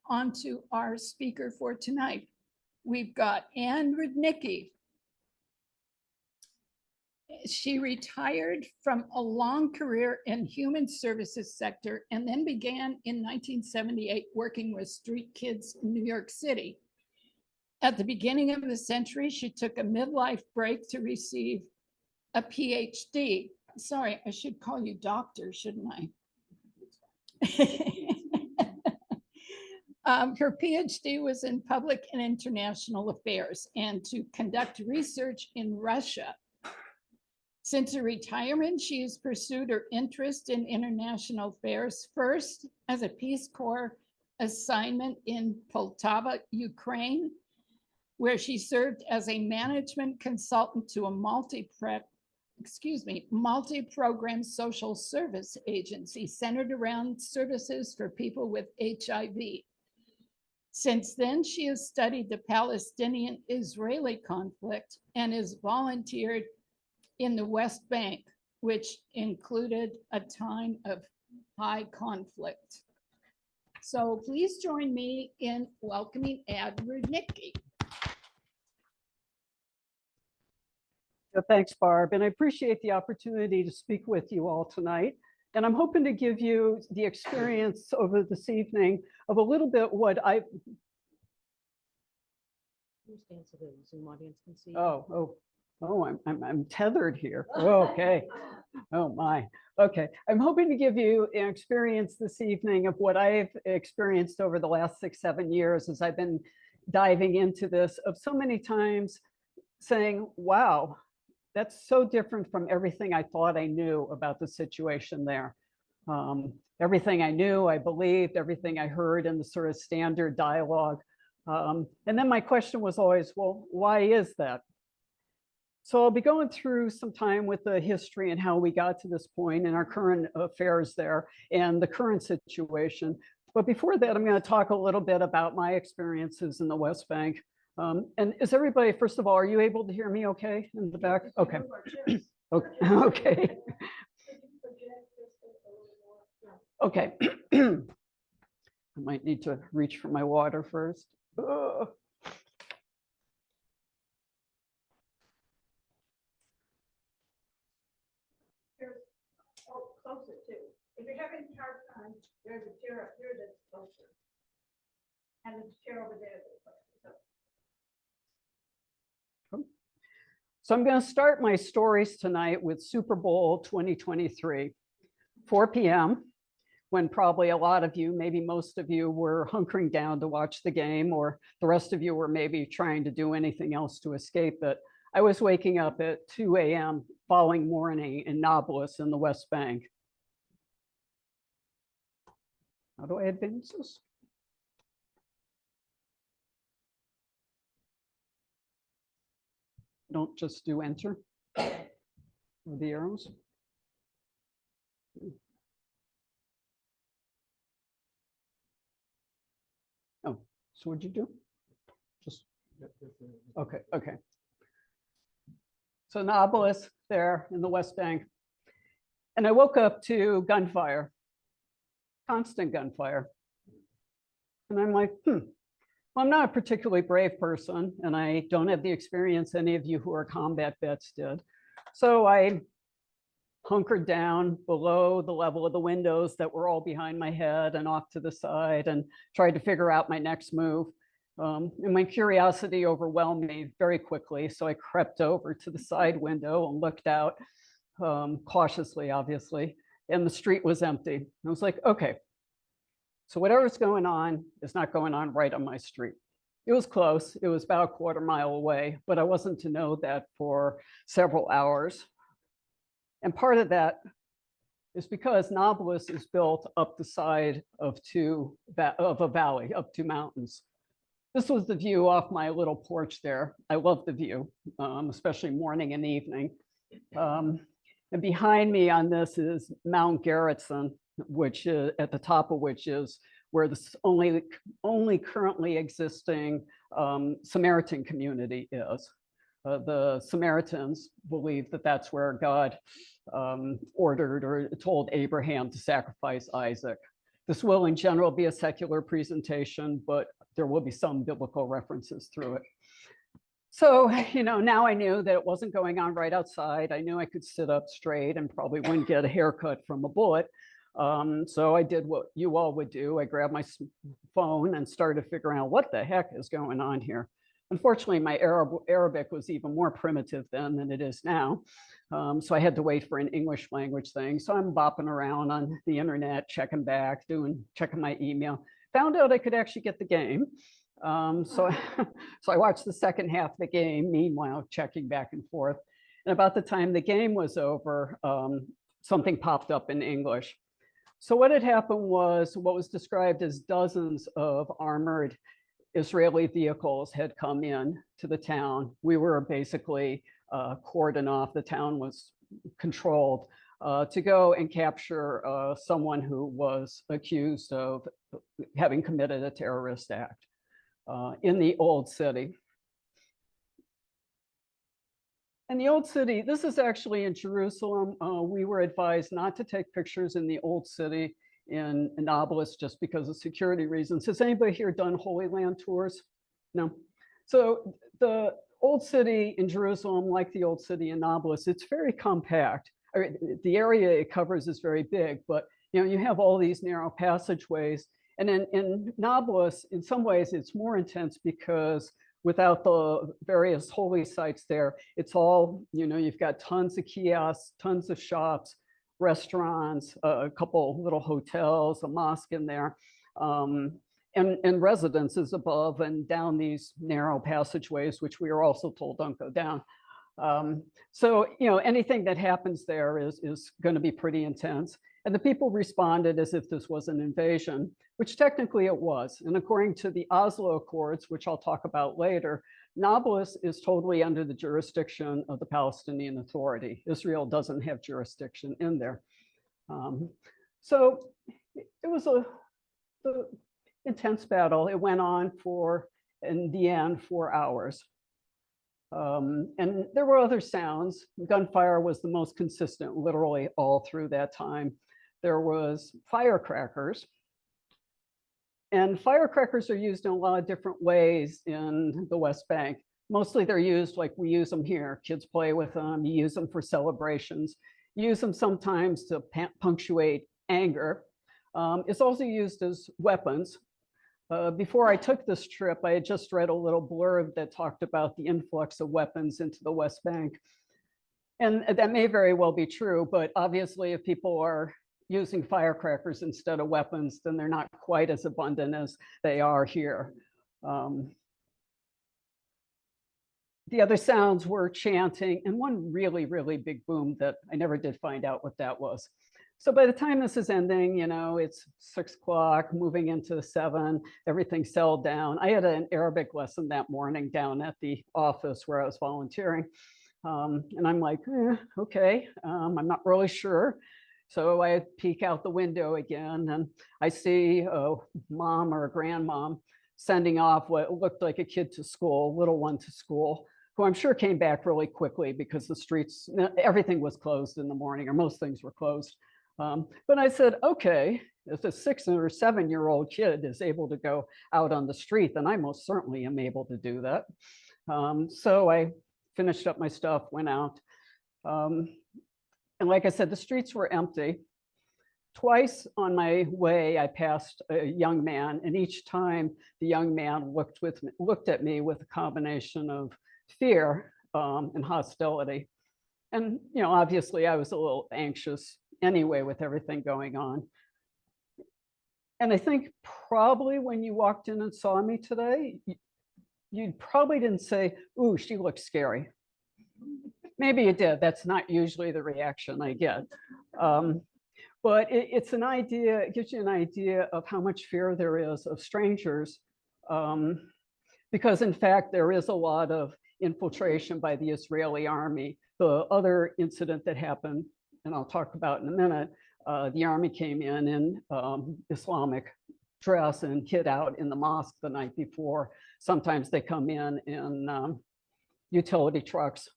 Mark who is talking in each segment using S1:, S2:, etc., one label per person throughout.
S1: on to our speaker for tonight. We've got Ann Rudnicki. She retired from a long career in human services sector and then began in 1978 working with street kids in New York City. At the beginning of the century, she took a midlife break to receive a Ph.D. Sorry, I should call you doctor, shouldn't I? Her PhD was in public and international affairs and to conduct research in Russia. Since her retirement, she has pursued her interest in international affairs, first as a Peace Corps assignment in Poltava, Ukraine, where she served as a management consultant to a multi-program social service agency centered around services for people with HIV. Since then, she has studied the Palestinian-Israeli conflict and has volunteered in the West Bank, which included a time of high conflict. So please join me in welcoming Ann Rudnicki.
S2: Thanks, Barb, and I appreciate the opportunity to speak with you all tonight. And I'm hoping to give you the experience over this evening of a little bit what I.
S3: Stand so the Zoom audience can see.
S2: I'm tethered here. Okay. Oh my. Okay. I'm hoping to give you an experience this evening of what I've experienced over the last 6-7 years as I've been diving into this, of so many times saying, wow, that's so different from everything I thought I knew about the situation there. Everything I knew, I believed, everything I heard in the sort of standard dialogue. And then my question was always, well, why is that? So I'll be going through some time with the history and how we got to this point and our current affairs there and the current situation. But before that, I'm going to talk a little bit about my experiences in the West Bank. And is everybody, first of all, are you able to hear me okay in the back? Okay. Okay. Okay. I might need to reach for my water first. Ugh.
S1: Closer too. If you're having a hard time, there's a chair up here that's closer. And there's a chair over there that's closer.
S2: So I'm going to start my stories tonight with Super Bowl 2023, 4 p.m., when probably a lot of you, maybe most of you, were hunkering down to watch the game, or the rest of you were maybe trying to do anything else to escape it. I was waking up at 2 a.m. following morning in Nablus in the West Bank. How do I advance this? Don't just do enter or the arrows. Oh, so what'd you do? Just okay. So Nablus there in the West Bank. And I woke up to gunfire, constant gunfire. And I'm like, well, I'm not a particularly brave person, and I don't have the experience any of you who are combat vets did. So I hunkered down below the level of the windows that were all behind my head and off to the side and tried to figure out my next move. And my curiosity overwhelmed me very quickly. So I crept over to the side window and looked out cautiously, obviously, and the street was empty. I was like, okay, so whatever's going on is not going on right on my street. It was close. It was about a quarter mile away, but I wasn't to know that for several hours. And part of that is because Nablus is built up the side of a valley, up 2 mountains. This was the view off my little porch there. I love the view, especially morning and evening. And behind me on this is Mount Garretson, which is at the top of which is where the only currently existing Samaritan community is. The Samaritans believe that that's where God ordered or told Abraham to sacrifice Isaac. This will in general be a secular presentation, but there will be some biblical references through it. So, now I knew that it wasn't going on right outside. I knew I could sit up straight and probably wouldn't get a haircut from a bullet. So I did what you all would do. I grabbed my phone and started figuring out what the heck is going on here. Unfortunately, my Arabic was even more primitive then than it is now. So I had to wait for an English language thing. So I'm bopping around on the internet, checking back, checking my email. Found out I could actually get the game. So I watched the second half of the game, meanwhile, checking back and forth. And about the time the game was over, something popped up in English. So what had happened was what was described as dozens of armored Israeli vehicles had come in to the town. We were basically cordoned off. The town was controlled to go and capture someone who was accused of having committed a terrorist act in the old city. And the old city, this is actually in Jerusalem. We were advised not to take pictures in the old city in Nablus just because of security reasons. Has anybody here done Holy Land tours? No. So the old city in Jerusalem, like the old city in Nablus, it's very compact. The area it covers is very big, but you have all these narrow passageways. And in Nablus, in some ways, it's more intense because without the various holy sites there, it's all, you've got tons of kiosks, tons of shops, restaurants, a couple little hotels, a mosque in there, and residences above and down these narrow passageways, which we are also told don't go down. So, anything that happens there is going to be pretty intense. And the people responded as if this was an invasion, which technically it was. And according to the Oslo Accords, which I'll talk about later, Nablus is totally under the jurisdiction of the Palestinian Authority. Israel doesn't have jurisdiction in there. So it was an intense battle. It went on for, in the end, 4 hours. And there were other sounds. Gunfire was the most consistent, literally all through that time. There was firecrackers. And firecrackers are used in a lot of different ways in the West Bank. Mostly they're used like we use them here. Kids play with them. You use them for celebrations. You use them sometimes to punctuate anger. It's also used as weapons. Before I took this trip, I had just read a little blurb that talked about the influx of weapons into the West Bank. And that may very well be true, but obviously if people are using firecrackers instead of weapons, then they're not quite as abundant as they are here. The other sounds were chanting and one really, really big boom that I never did find out what that was. So by the time this is ending, it's 6 o'clock, moving into 7, everything's settled down. I had an Arabic lesson that morning down at the office where I was volunteering. And I'm like, okay, I'm not really sure. So I peek out the window again and I see a mom or a grandmom sending off what looked like a kid to school, little one to school, who I'm sure came back really quickly because the streets, everything was closed in the morning, or most things were closed. But I said, okay, if a 6 or 7-year-old kid is able to go out on the street, then I most certainly am able to do that. So I finished up my stuff, went out. And like I said, the streets were empty. Twice on my way, I passed a young man, and each time the young man looked at me with a combination of fear and hostility. And obviously I was a little anxious anyway with everything going on. And I think probably when you walked in and saw me today, you probably didn't say, "Ooh, she looks scary." Maybe you did. That's not usually the reaction I get. But it's an idea, it gives you an idea of how much fear there is of strangers. Because in fact, there is a lot of infiltration by the Israeli army. The other incident that happened, and I'll talk about in a minute, the army came in Islamic dress and hid out in the mosque the night before. Sometimes they come in utility trucks.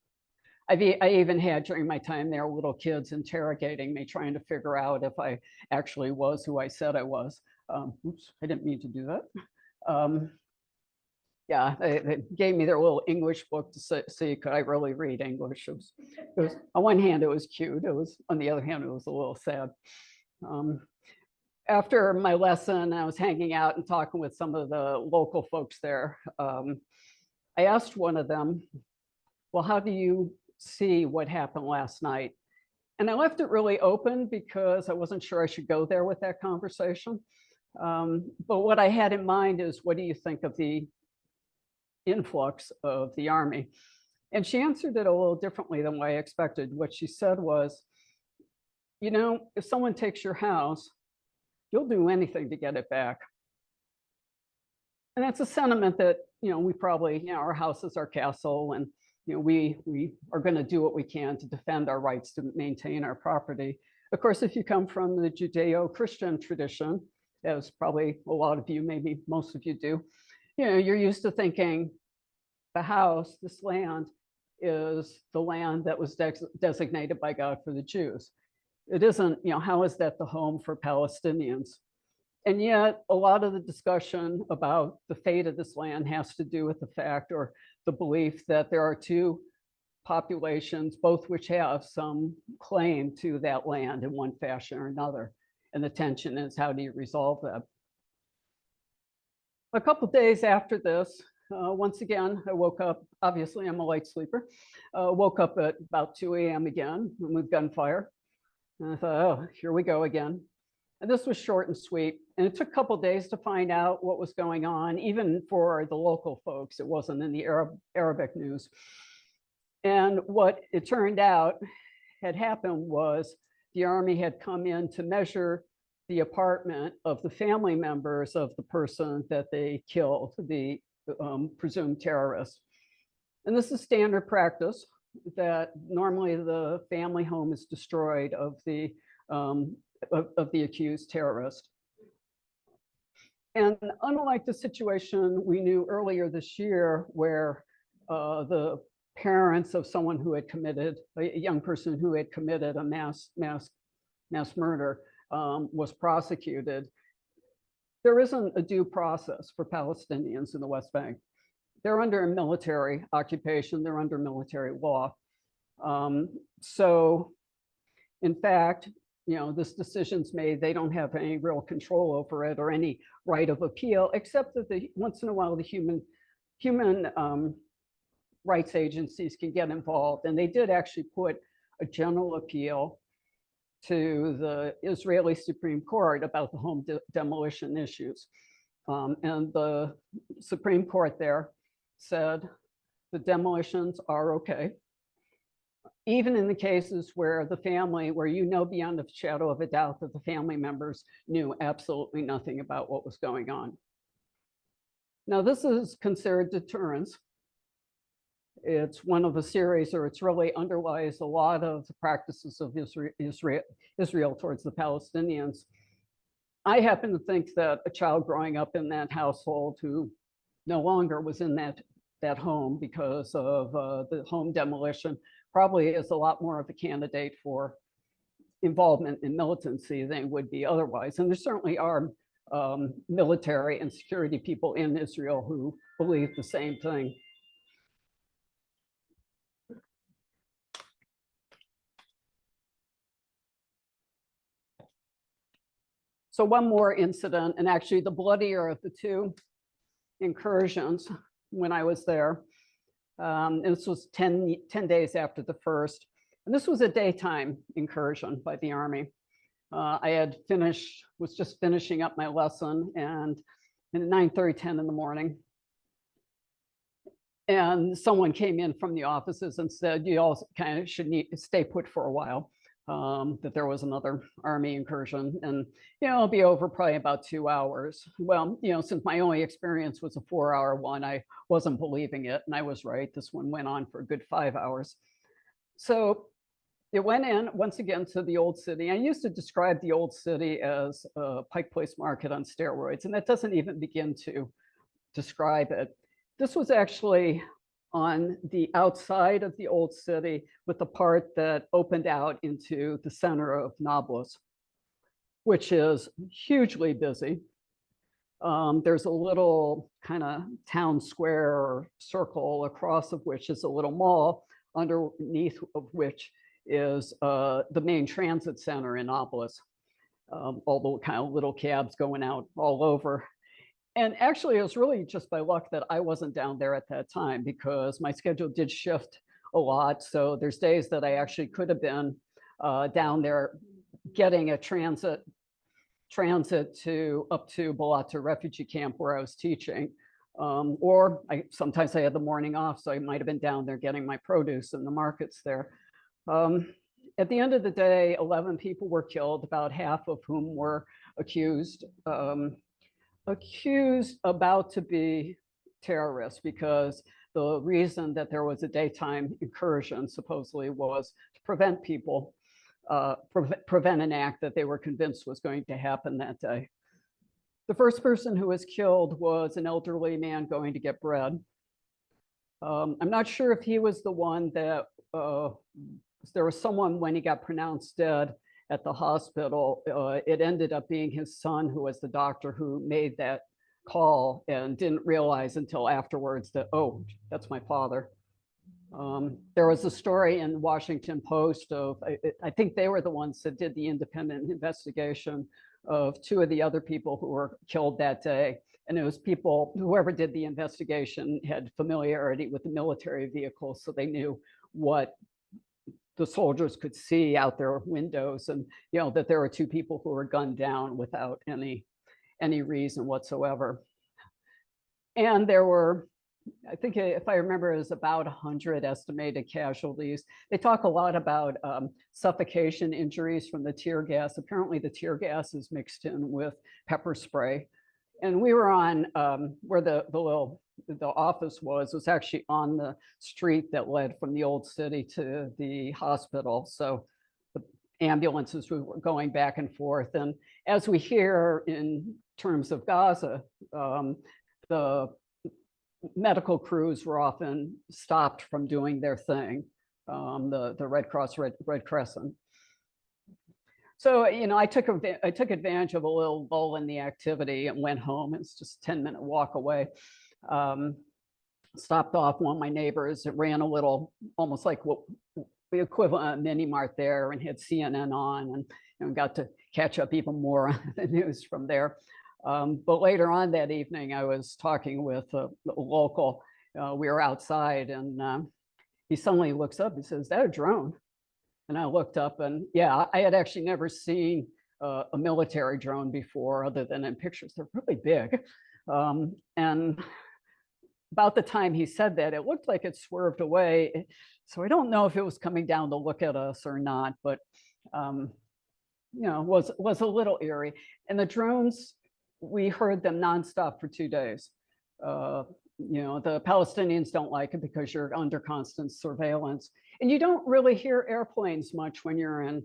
S2: I even had during my time there little kids interrogating me, trying to figure out if I actually was who I said I was. Oops, I didn't mean to do that. Yeah, they gave me their little English book to see could I really read English. It was on one hand it was cute. It was on the other hand it was a little sad. After my lesson, I was hanging out and talking with some of the local folks there. I asked one of them, well, how do you see what happened last night? And I left it really open because I wasn't sure I should go there with that conversation. But what I had in mind is, what do you think of the influx of the army? And she answered it a little differently than what I expected. What she said was, you know, if someone takes your house, you'll do anything to get it back. And that's a sentiment that, you know, we probably, you know, our house is our castle, and, you know, we are going to do what we can to defend our rights to maintain our property. Of course, if you come from the Judeo-Christian tradition, as probably a lot of you, maybe most of you do, you know, you're used to thinking the house, this land, is the land that was designated by God for the Jews. It isn't, you know, how is that the home for Palestinians? And yet a lot of the discussion about the fate of this land has to do with the fact, or the belief, that there are two populations, both which have some claim to that land in one fashion or another. And the tension is, how do you resolve that? A couple of days after this, once again, I woke up, obviously I'm a light sleeper, woke up at about 2 a.m. again with gunfire. And I thought, oh, here we go again. And this was short and sweet. And it took a couple of days to find out what was going on, even for the local folks. It wasn't in the Arabic news. And what it turned out had happened was the army had come in to measure the apartment of the family members of the person that they killed, the presumed terrorist. And this is standard practice, that normally the family home is destroyed of the accused terrorist. And unlike the situation we knew earlier this year, where the parents of someone who had committed, a young person who had committed a mass murder was prosecuted, there isn't a due process for Palestinians in the West Bank. They're under a military occupation, they're under military law. So in fact, you know, this decision's made, they don't have any real control over it or any right of appeal, except that once in a while the human rights agencies can get involved. And they did actually put a general appeal to the Israeli Supreme Court about the home demolition issues. And the Supreme Court there said the demolitions are okay, even in the cases where the family, where you know beyond a shadow of a doubt that the family members knew absolutely nothing about what was going on. Now, this is considered deterrence. It's one of a series, or it's really underlies a lot of the practices of Israel towards the Palestinians. I happen to think that a child growing up in that household who no longer was in that home because of the home demolition probably is a lot more of a candidate for involvement in militancy than would be otherwise. And there certainly are military and security people in Israel who believe the same thing. So one more incident, and actually the bloodier of the two incursions when I was there. And this was 10 days after the first. And this was a daytime incursion by the Army. I was just finishing up my lesson, and at 9:30, 10 in the morning. And someone came in from the offices and said, you all kind of should stay put for a while, that there was another Army incursion, and, you know, it'll be over probably about 2 hours. Well, you know, since my only experience was a 4-hour one, I wasn't believing it, and I was right. This one went on for a good 5 hours. So it went in once again to the old city. I used to describe the old city as a Pike Place Market on steroids, and that doesn't even begin to describe it. This was actually on the outside of the old city with the part that opened out into the center of Nablus, which is hugely busy. There's a little kind of town square or circle across of which is a little mall, underneath of which is the main transit center in Nablus. All the kind of little cabs going out all over. And actually, it was really just by luck that I wasn't down there at that time, because my schedule did shift a lot. So there's days that I actually could have been down there getting a transit to up to Balata refugee camp where I was teaching. Or sometimes I had the morning off, so I might have been down there getting my produce in the markets there. At the end of the day, 11 people were killed, about half of whom were accused about to be terrorists, because the reason that there was a daytime incursion supposedly was to prevent people, prevent an act that they were convinced was going to happen that day. The first person who was killed was an elderly man going to get bread. I'm not sure if he was the one that, there was someone when he got pronounced dead at the hospital, it ended up being his son who was the doctor who made that call and didn't realize until afterwards that, oh, that's my father. There was a story in Washington Post of, I think they were the ones that did the independent investigation of two of the other people who were killed that day. And it was people, whoever did the investigation had familiarity with the military vehicles, so they knew what the soldiers could see out their windows, and that there were two people who were gunned down without any reason whatsoever. And there were, I think if I remember, it was about 100 estimated casualties. They talk a lot about suffocation injuries from the tear gas. Apparently the tear gas is mixed in with pepper spray. And we were on where the office was actually on the street that led from the old city to the hospital. So the ambulances were going back and forth. And as we hear in terms of Gaza, the medical crews were often stopped from doing their thing, the Red Cross, Red Crescent. So, I took advantage of a little lull in the activity and went home. It's just a 10-minute walk away. Stopped off one of my neighbors. It ran a little, almost like what the equivalent of mini mart there, and had CNN on, and got to catch up even more on the news from there. But later on that evening, I was talking with a local. We were outside, and he suddenly looks up and says, "Is that a drone?" And I looked up, and yeah, I had actually never seen a military drone before, other than in pictures. They're really big. And about the time he said that, it looked like it swerved away. So I don't know if it was coming down to look at us or not, but was a little eerie. And the drones, we heard them nonstop for 2 days. The Palestinians don't like it because you're under constant surveillance, and you don't really hear airplanes much when you're in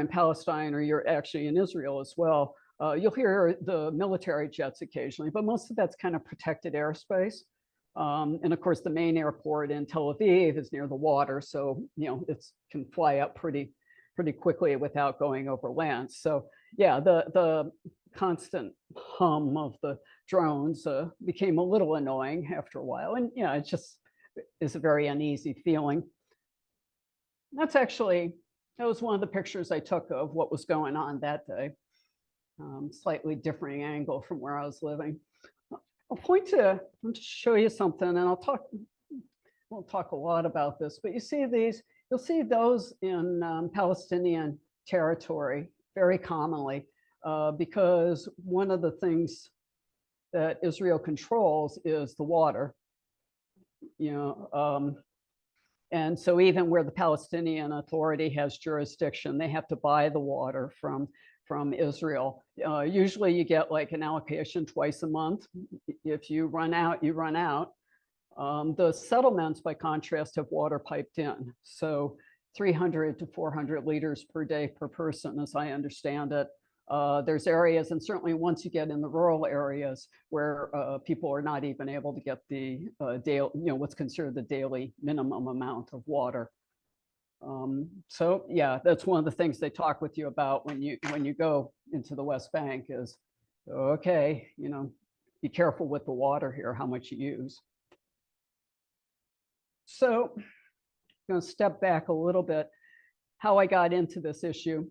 S2: Palestine, or you're actually in Israel as well. You'll hear the military jets occasionally, but most of that's kind of protected airspace. And of course, the main airport in Tel Aviv is near the water, so it can fly up pretty quickly without going over land. So yeah, the constant hum of the drones became a little annoying after a while, and it just is a very uneasy feeling. That was one of the pictures I took of what was going on that day. Slightly differing angle from where I was living. I'll just show you something, and won't talk a lot about this, but you see these, you'll see those in Palestinian territory very commonly, because one of the things that Israel controls is the water. And so even where the Palestinian Authority has jurisdiction, they have to buy the water from Israel. Usually you get like an allocation twice a month. If you run out, you run out. The settlements, by contrast, have water piped in. So 300 to 400 liters per day per person, as I understand it. There's areas, and certainly once you get in the rural areas, where people are not even able to get the daily, what's considered the daily minimum amount of water. So yeah, that's one of the things they talk with you about when you go into the West Bank is, okay, be careful with the water here, how much you use. So I'm going to step back a little bit, how I got into this issue.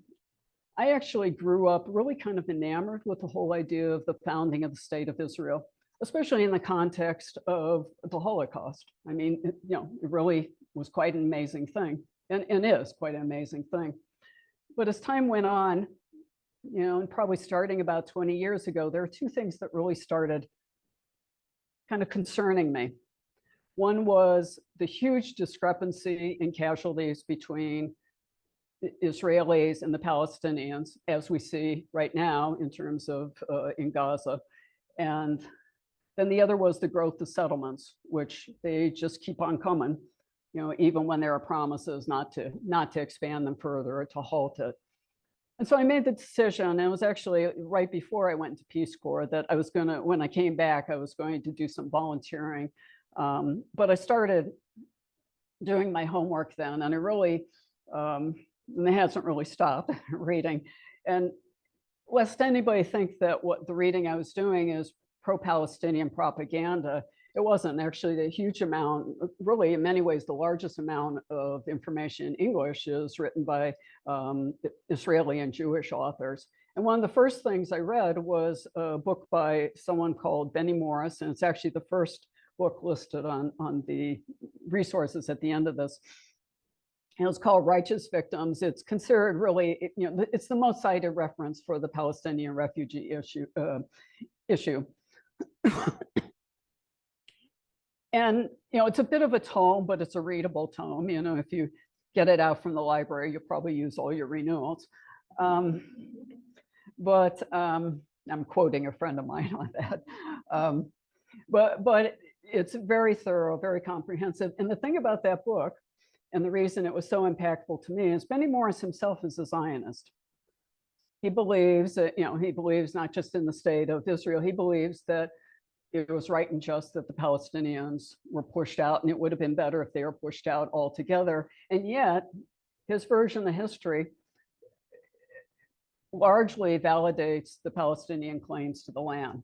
S2: I actually grew up really kind of enamored with the whole idea of the founding of the state of Israel, especially in the context of the Holocaust. I mean, it really was quite an amazing thing, and is quite an amazing thing. But as time went on, and probably starting about 20 years ago, there are two things that really started kind of concerning me. One was the huge discrepancy in casualties between the Israelis and the Palestinians, as we see right now in terms of in Gaza. And then the other was the growth of settlements, which they just keep on coming, even when there are promises not to expand them further or to halt it. And so I made the decision, and it was actually right before I went into Peace Corps, that I was going to, when I came back, I was going to do some volunteering. But I started doing my homework then, and I really, and it hasn't really stopped reading. And lest anybody think that what the reading I was doing is pro-Palestinian propaganda, it wasn't. Actually, the huge amount, really in many ways, the largest amount of information in English is written by Israeli and Jewish authors. And one of the first things I read was a book by someone called Benny Morris, and it's actually the first book listed on the resources at the end of this. And it's called Righteous Victims. It's considered really, it's the most cited reference for the Palestinian refugee issue. And it's a bit of a tome, but it's a readable tome. If you get it out from the library, you'll probably use all your renewals. But I'm quoting a friend of mine on that. But it's very thorough, very comprehensive. And the thing about that book, and the reason it was so impactful to me, is Benny Morris himself is a Zionist. He believes that, he believes not just in the state of Israel, he believes that it was right and just that the Palestinians were pushed out, and it would have been better if they were pushed out altogether. And yet, his version of history largely validates the Palestinian claims to the land.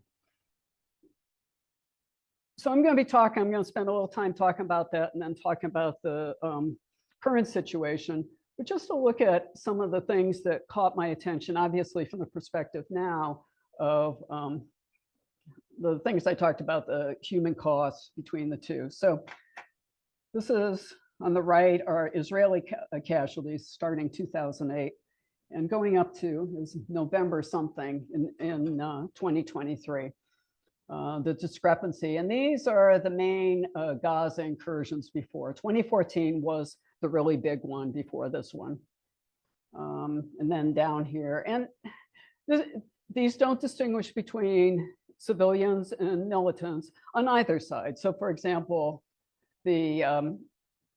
S2: So I'm going to spend a little time talking about that, and then talking about the current situation, but just to look at some of the things that caught my attention, obviously from the perspective now of the things I talked about, the human costs between the two. So this is on the right are Israeli casualties starting 2008 and going up to is November something in 2023. The discrepancy, and these are the main Gaza incursions before. 2014 was the really big one before this one. And then down here, and these don't distinguish between civilians and militants on either side. So for example, the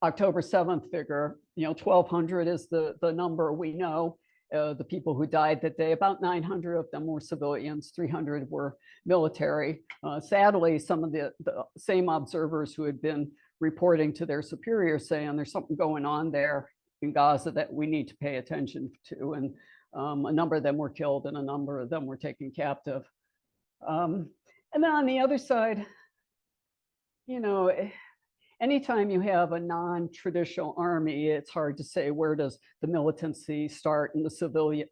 S2: October 7th figure, 1,200 is the number we know. The people who died that day, about 900 of them were civilians, 300 were military. Sadly, some of the same observers who had been reporting to their superiors saying there's something going on there in Gaza that we need to pay attention to. And a number of them were killed and a number of them were taken captive. And then on the other side, anytime you have a non-traditional army, it's hard to say where does the militancy start and the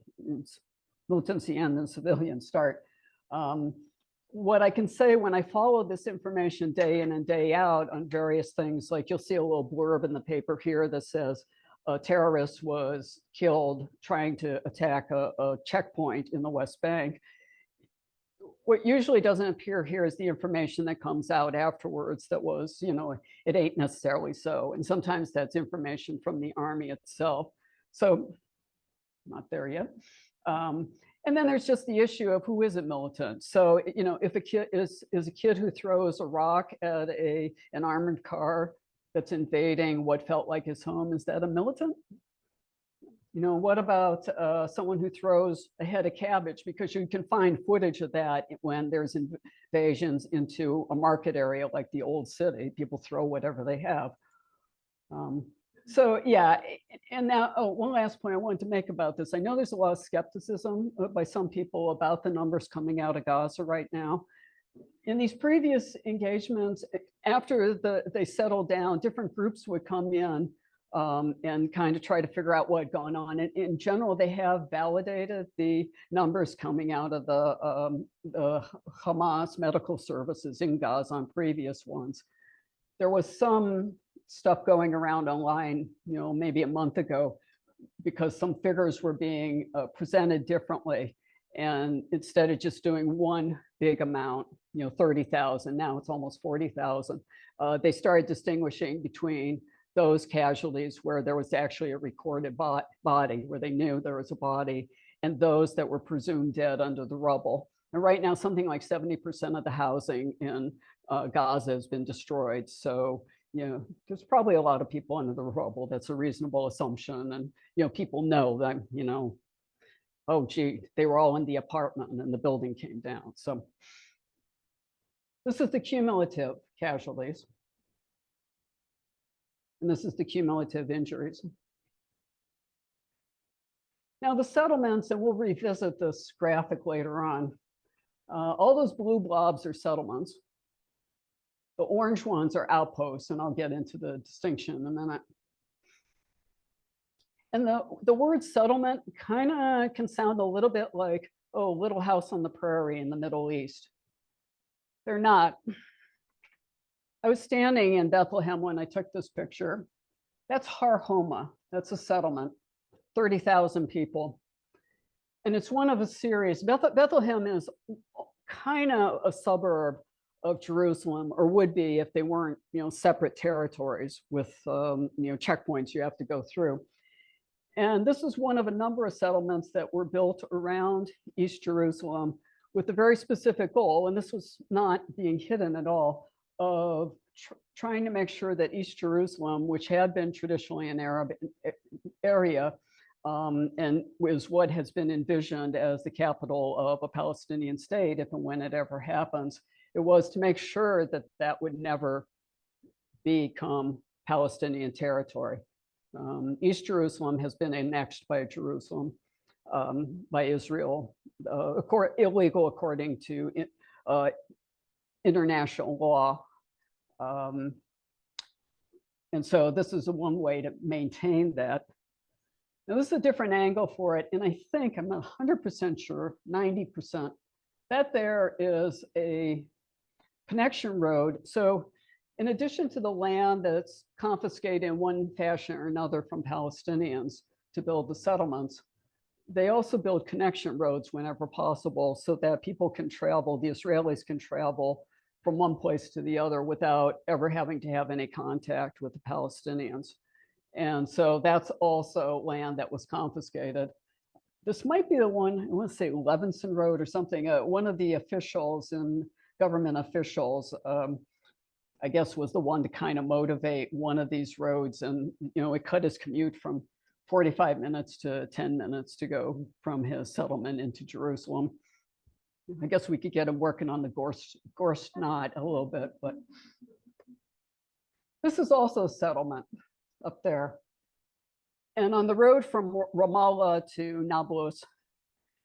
S2: militancy end and civilian start. What I can say when I follow this information day in and day out on various things, like you'll see a little blurb in the paper here that says a terrorist was killed trying to attack a checkpoint in the West Bank. What usually doesn't appear here is the information that comes out afterwards that was, it ain't necessarily so. And sometimes that's information from the army itself. So not there yet. And then there's just the issue of who isn't militant. So, if a kid is a kid who throws a rock at an armored car that's invading what felt like his home, is that a militant? You know, what about someone who throws a head of cabbage? Because you can find footage of that when there's invasions into a market area like the old city. People throw whatever they have. So yeah, and now, oh, one last point I wanted to make about this. I know there's a lot of skepticism by some people about the numbers coming out of Gaza right now. In these previous engagements, after they settled down, different groups would come in and kind of try to figure out what had gone on. And in general, they have validated the numbers coming out of the Hamas medical services in Gaza on previous ones. There was some stuff going around online, you know, maybe a month ago, because some figures were being presented differently. And instead of just doing one big amount, you know, 30,000, now it's almost 40,000, they started distinguishing between those casualties where there was actually a recorded body, where they knew there was a body, and those that were presumed dead under the rubble. And right now, something like 70% of the housing in Gaza has been destroyed. So, you know, there's probably a lot of people under the rubble. That's a reasonable assumption. And, you know, people know that, you know, oh, gee, they were all in the apartment and then the building came down. So this is the cumulative casualties. And this is the cumulative injuries. Now the settlements, and we'll revisit this graphic later on, all those blue blobs are settlements. The orange ones are outposts, and I'll get into the distinction in a minute. And the word settlement kind of can sound a little bit like, oh, Little House on the Prairie in the Middle East. They're not. I was standing in Bethlehem when I took this picture. That's Har Homa. That's a settlement, 30,000 people. And it's one of a series. Bethlehem is kind of a suburb of Jerusalem, or would be if they weren't, you know, separate territories with, you know, checkpoints you have to go through. And this is one of a number of settlements that were built around East Jerusalem with a very specific goal, and this was not being hidden at all, of trying to make sure that East Jerusalem, which had been traditionally an Arab area, and was what has been envisioned as the capital of a Palestinian state, if and when it ever happens, it was to make sure that that would never become Palestinian territory. East Jerusalem has been annexed by Jerusalem, by Israel, illegal according to international law. And so this is one way to maintain that. Now this is a different angle for it. And I think, I'm not 100% sure, 90%, that there is a connection road. So in addition to the land that's confiscated in one fashion or another from Palestinians to build the settlements, they also build connection roads whenever possible so that people can travel, the Israelis can travel from one place to the other without ever having to have any contact with the Palestinians. And so that's also land that was confiscated. This might be the one, I want to say Levinson Road or something, one of the officials and government officials, I guess, was the one to kind of motivate one of these roads. And, you know, it cut his commute from 45 minutes to 10 minutes to go from his settlement into Jerusalem. I guess we could get him working on the Gorst knot a little bit, but this is also a settlement up there. And on the road from Ramallah to Nablus,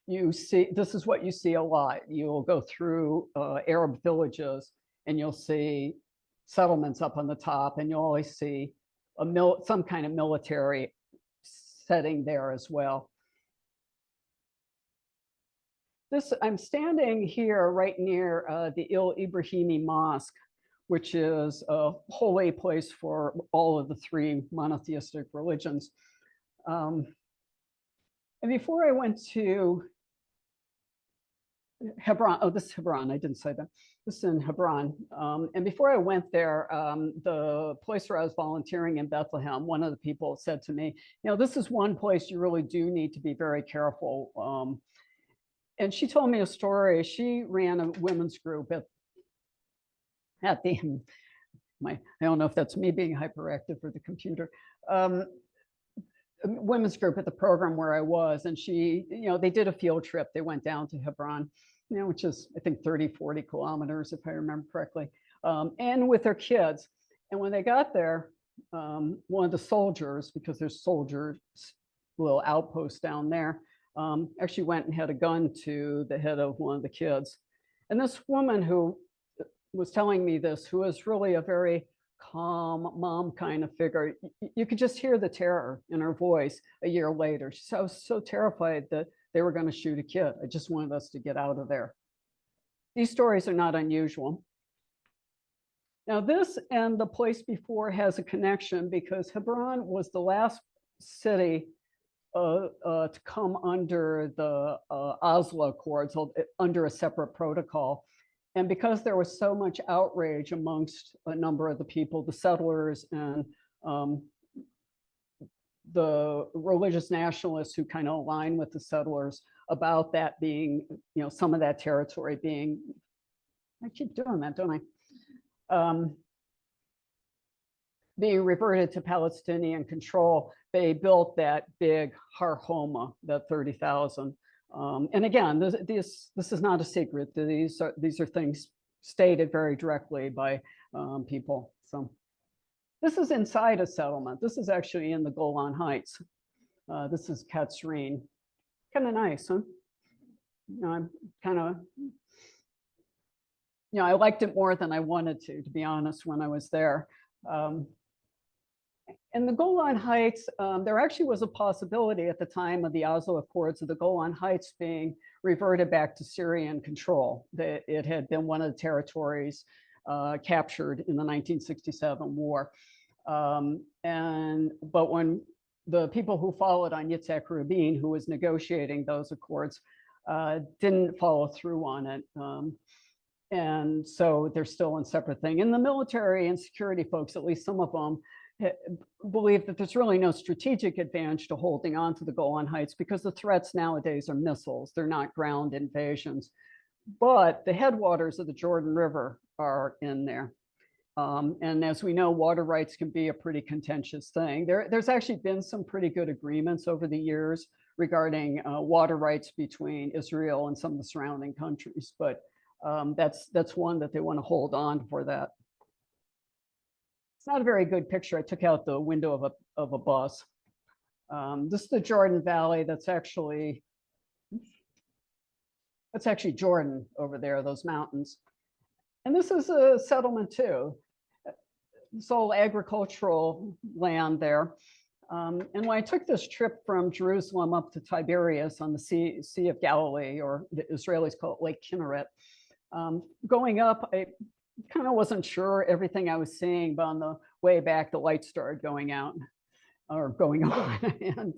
S2: you see, this is what you see a lot. You'll go through Arab villages and you'll see settlements up on the top, and you'll always see some kind of military setting there as well. I'm standing here right near the Il Ibrahimi Mosque, which is a holy place for all of the three monotheistic religions. And before I went to Hebron, oh, this is Hebron, I didn't say that. This is in Hebron. And before I went there, the place where I was volunteering in Bethlehem, one of the people said to me, you know, this is one place you really do need to be very careful. And she told me a story. She ran a women's group at the, I don't know if that's me being hyperactive or the computer. women's group at the program where I was, and she, they did a field trip. They went down to Hebron, which is, I think, 30, 40 kilometers, if I remember correctly, and with their kids. And when they got there, one of the soldiers, because there's soldiers, little outpost down there, actually went and had a gun to the head of one of the kids. And this woman who was telling me this, who was really a very calm mom kind of figure, you could just hear the terror in her voice a year later. She said, I was so terrified that they were going to shoot a kid. I just wanted us to get out of there. These stories are not unusual. Now, this and the place before has a connection because Hebron was the last city to come under the Oslo Accords, under a separate protocol. And because there was so much outrage amongst a number of the people, the settlers and the religious nationalists who kind of align with the settlers about that being, some of that territory being, I keep doing that, don't I? Being reverted to Palestinian control, they built that big Har Homa, that 30,000. And again, this is not a secret. These are things stated very directly by people. So this is inside a settlement. This is actually in the Golan Heights. This is Katsrin. Kind of nice, huh? I'm kind of, I liked it more than I wanted to be honest, when I was there. In the Golan Heights, there actually was a possibility at the time of the Oslo Accords of the Golan Heights being reverted back to Syrian control. It had been one of the territories captured in the 1967 war. But when the people who followed on Yitzhak Rabin, who was negotiating those accords, didn't follow through on it. And so they're still a separate thing. And the military and security folks, at least some of them, believe that there's really no strategic advantage to holding on to the Golan Heights because the threats nowadays are missiles. They're not ground invasions. But the headwaters of the Jordan River are in there. And as we know, water rights can be a pretty contentious thing. There's actually been some pretty good agreements over the years regarding water rights between Israel and some of the surrounding countries. But that's one that they want to hold on for that. It's not a very good picture. I took out the window of a bus. This is the Jordan Valley. That's actually Jordan over there, those mountains. And this is a settlement too. It's all agricultural land there. And when I took this trip from Jerusalem up to Tiberias on the Sea of Galilee, or the Israelis call it Lake Kinneret, going up, I kind of wasn't sure everything I was seeing, but on the way back, the lights started going out or going on. And,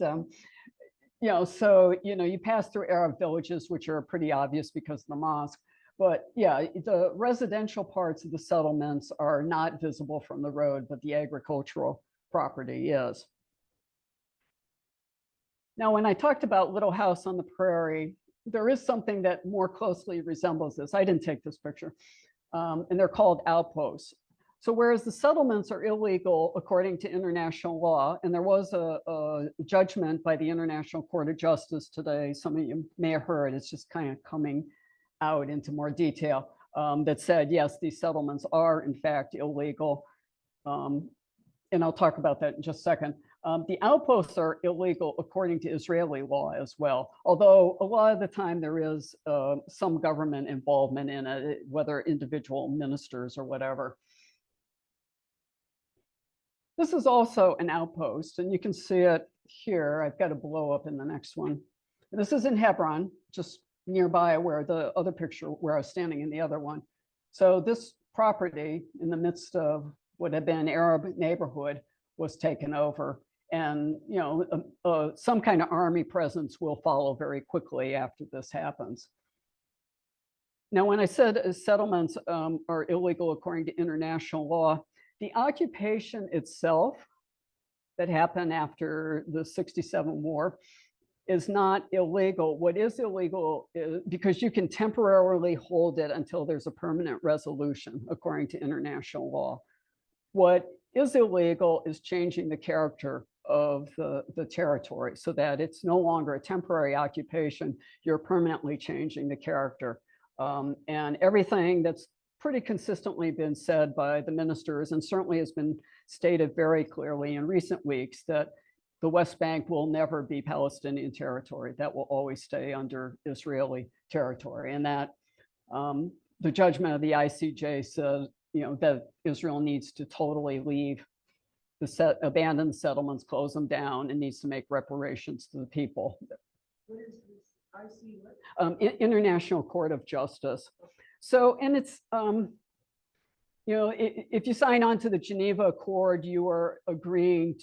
S2: so, you pass through Arab villages, which are pretty obvious because of the mosque. But yeah, the residential parts of the settlements are not visible from the road, but the agricultural property is. Now, when I talked about Little House on the Prairie, there is something that more closely resembles this. I didn't take this picture. And they're called outposts. So whereas the settlements are illegal according to international law, and there was a judgment by the International Court of Justice today, some of you may have heard, it's just kind of coming out into more detail, that said, yes, these settlements are in fact illegal. And I'll talk about that in just a second. The outposts are illegal according to Israeli law as well, although a lot of the time there is some government involvement in it, whether individual ministers or whatever. This is also an outpost, and you can see it here. I've got a blow up in the next one. This is in Hebron, just nearby where the other picture, where I was standing in the other one. So this property in the midst of what had been an Arab neighborhood was taken over. And some kind of army presence will follow very quickly after this happens. Now, when I said settlements are illegal according to international law, the occupation itself that happened after the '67 war is not illegal. What is illegal is because you can temporarily hold it until there's a permanent resolution according to international law. What is illegal is changing the character of the territory so that it's no longer a temporary occupation. You're permanently changing the character. And everything that's pretty consistently been said by the ministers, and certainly has been stated very clearly in recent weeks, that the West Bank will never be Palestinian territory. That will always stay under Israeli territory. And that the judgment of the ICJ said, that Israel needs to totally leave abandon the settlements, close them down, and needs to make reparations to the people.
S3: What is this IC?
S2: International Court of Justice. So, and it's, if you sign on to the Geneva Accord, you are agreeing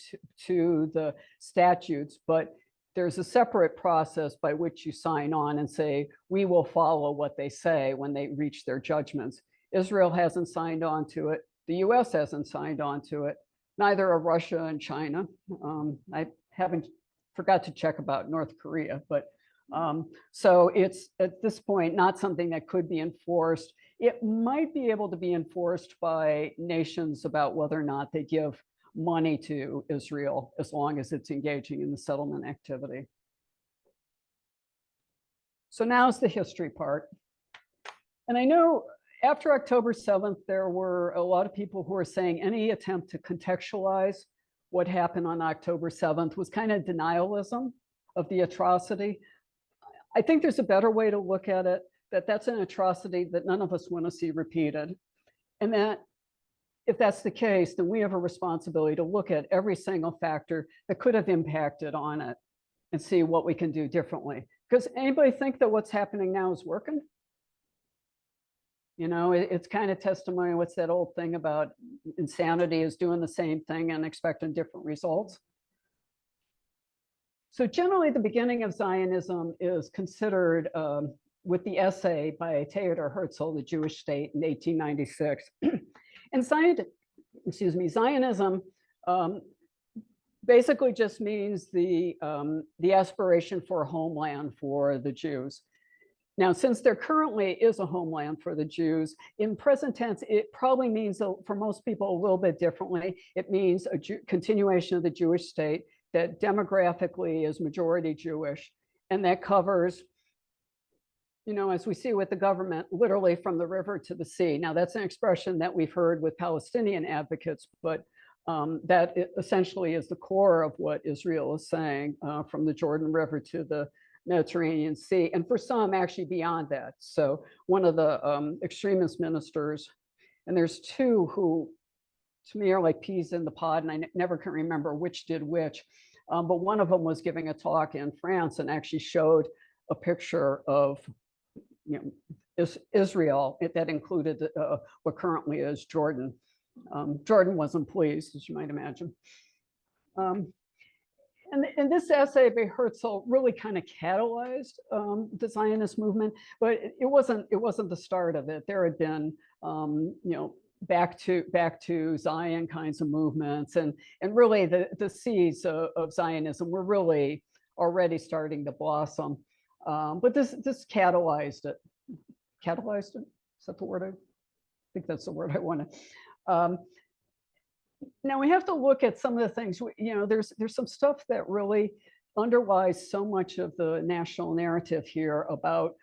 S2: to the statutes, but there's a separate process by which you sign on and say, we will follow what they say when they reach their judgments. Israel hasn't signed on to it. The US hasn't signed on to it. Neither are Russia and China. I forgot to check about North Korea, but so it's at this point not something that could be enforced. It might be able to be enforced by nations about whether or not they give money to Israel as long as it's engaging in the settlement activity. So now's the history part. And I know after October 7th, there were a lot of people who were saying any attempt to contextualize what happened on October 7th was kind of denialism of the atrocity. I think there's a better way to look at it, that that's an atrocity that none of us want to see repeated. And that if that's the case, then we have a responsibility to look at every single factor that could have impacted on it and see what we can do differently. Because anybody think that what's happening now is working? It's kind of testimony. What's that old thing about insanity is doing the same thing and expecting different results? So generally, the beginning of Zionism is considered with the essay by Theodor Herzl, The Jewish State, in 1896. And Zionism basically just means the aspiration for a homeland for the Jews. Now, since there currently is a homeland for the Jews, in present tense, it probably means, for most people, a little bit differently. It means a continuation of the Jewish state that demographically is majority Jewish, and that covers, as we see with the government, literally from the river to the sea. Now, that's an expression that we've heard with Palestinian advocates, but that essentially is the core of what Israel is saying, from the Jordan River to the Mediterranean Sea, and for some actually beyond that. So one of the extremist ministers, and there's two who to me are like peas in the pod, and I never can remember which did which, but one of them was giving a talk in France and actually showed a picture of Israel that included what currently is Jordan. Jordan wasn't pleased, as you might imagine. And this essay by Herzl really kind of catalyzed the Zionist movement, but it wasn't the start of it. There had been back to Zion kinds of movements, and really the seeds of Zionism were really already starting to blossom. But this catalyzed it. Catalyzed it? Is that the word? I think that's the word I wanted. Now we have to look at some of the things. There's some stuff that really underlies so much of the national narrative here about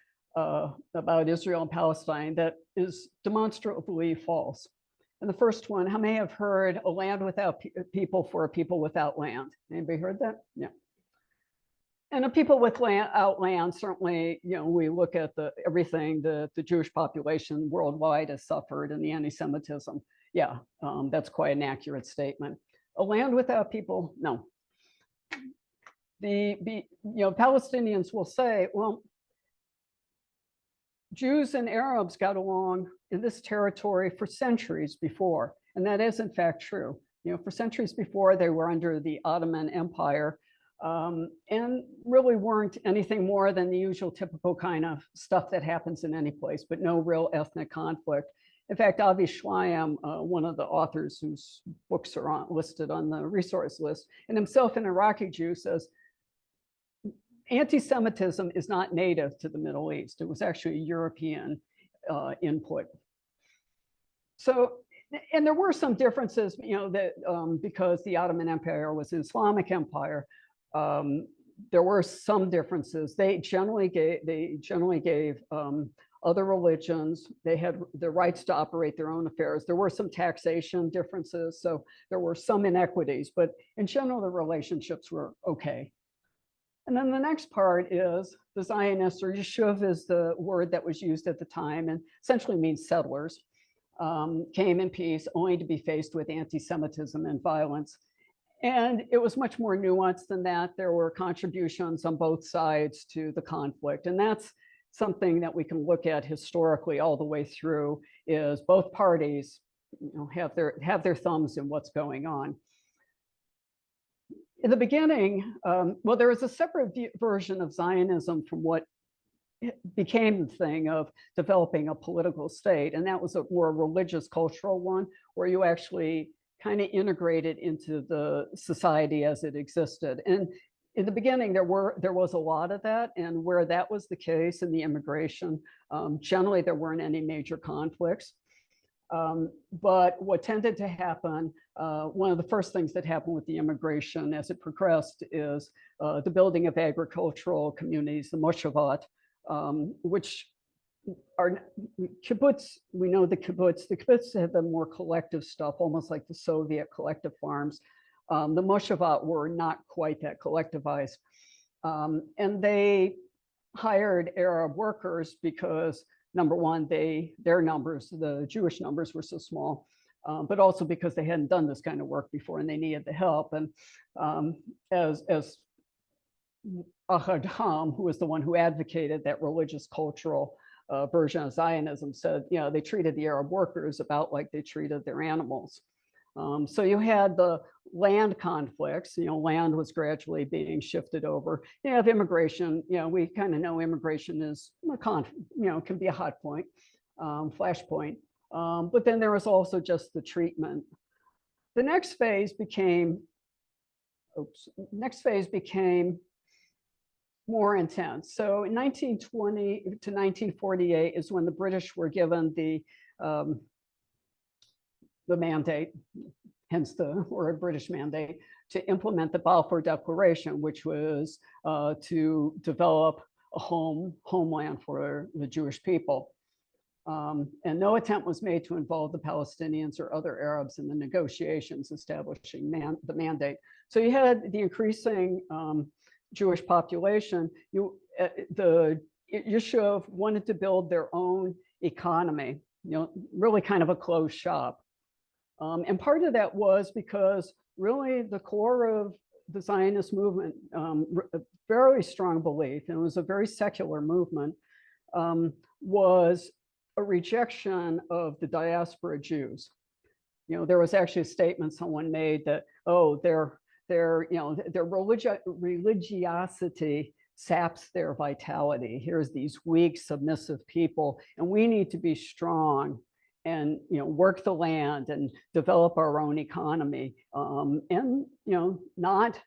S2: Israel and Palestine that is demonstrably false. And the first one, how many have heard a land without people for a people without land? Anybody heard that? Yeah. And a people without land, certainly, we look at everything the Jewish population worldwide has suffered and the anti-Semitism. Yeah, that's quite an accurate statement. A land without people, no. Palestinians will say, well, Jews and Arabs got along in this territory for centuries before, and that is in fact true. For centuries before, they were under the Ottoman Empire, and really weren't anything more than the usual typical kind of stuff that happens in any place, but no real ethnic conflict. In fact, Avi Shlayim, one of the authors whose books are listed on the resource list, and himself an Iraqi Jew, says, anti-Semitism is not native to the Middle East. It was actually European input. So And there were some differences, that because the Ottoman Empire was an Islamic empire, there were some differences. They generally gave other religions. They had the rights to operate their own affairs. There were some taxation differences, so there were some inequities, but in general, the relationships were okay. And then the next part is the Zionists, or Yishuv is the word that was used at the time, and essentially means settlers, came in peace only to be faced with anti-Semitism and violence. And it was much more nuanced than that. There were contributions on both sides to the conflict. And that's something that we can look at historically all the way through, is both parties have their thumbs in what's going on. In the beginning, well, there was a separate version of Zionism from what became the thing of developing a political state. And that was a more religious, cultural one, where you actually kind of integrated into the society as it existed. And in the beginning, there was a lot of that. And where that was the case in the immigration, generally there weren't any major conflicts. But what tended to happen, one of the first things that happened with the immigration as it progressed is the building of agricultural communities, the moshavat, which are kibbutz. We know the kibbutz had the more collective stuff, almost like the Soviet collective farms. The moshavat were not quite that collectivized. And they hired Arab workers because, number one, their numbers, the Jewish numbers, were so small, but also because they hadn't done this kind of work before and they needed the help. And as Ahad Ham, who was the one who advocated that religious cultural version of Zionism, said, they treated the Arab workers about like they treated their animals. So you had the land conflicts, land was gradually being shifted over. You have immigration, we kind of know immigration is can be a hot point, flashpoint. But then there was also just the treatment. The next phase became more intense. So in 1920 to 1948 is when the British were given the mandate, hence the word British mandate, to implement the Balfour Declaration, which was to develop a homeland for the Jewish people. And no attempt was made to involve the Palestinians or other Arabs in the negotiations establishing the mandate. So you had the increasing Jewish population. The Yishuv wanted to build their own economy, really kind of a closed shop. And part of that was because really the core of the Zionist movement, a very strong belief, and it was a very secular movement, was a rejection of the diaspora Jews. There was actually a statement someone made that, their religiosity saps their vitality. Here's these weak, submissive people, and we need to be strong and work the land and develop our own economy, and not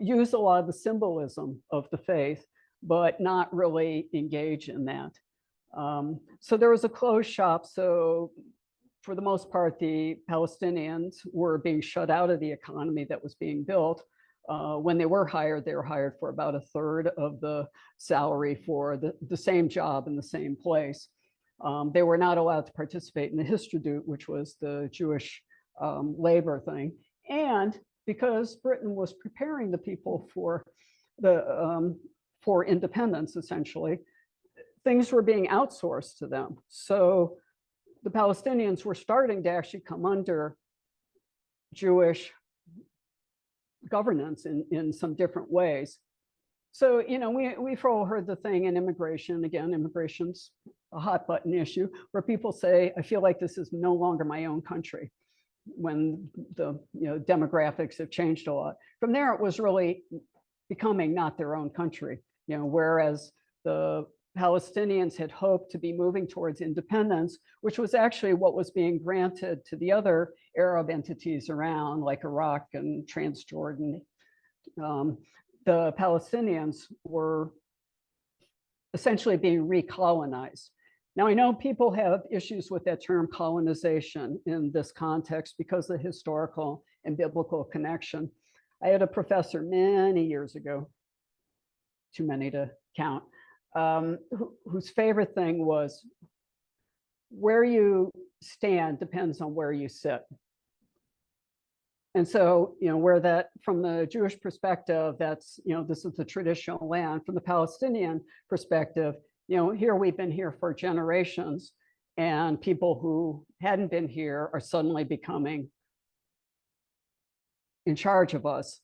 S2: use a lot of the symbolism of the faith, but not really engage in that. So there was a closed shop. So for the most part, the Palestinians were being shut out of the economy that was being built. When they were hired for about a third of the salary for the same job in the same place. They were not allowed to participate in the Histadrut, which was the Jewish labor thing. And because Britain was preparing the people for independence, essentially, things were being outsourced to them. So the Palestinians were starting to actually come under Jewish governance in some different ways. So, we've all heard the thing in immigration. Again, immigration's a hot button issue where people say, I feel like this is no longer my own country, when the demographics have changed a lot. From there, it was really becoming not their own country, whereas the Palestinians had hoped to be moving towards independence, which was actually what was being granted to the other Arab entities around, like Iraq and Transjordan. The Palestinians were essentially being recolonized. Now, I know people have issues with that term colonization in this context because of the historical and biblical connection. I had a professor many years ago, too many to count, whose favorite thing was where you stand depends on where you sit. And so, where that, from the Jewish perspective, that's, this is the traditional land. From the Palestinian perspective, here we've been here for generations, and people who hadn't been here are suddenly becoming in charge of us,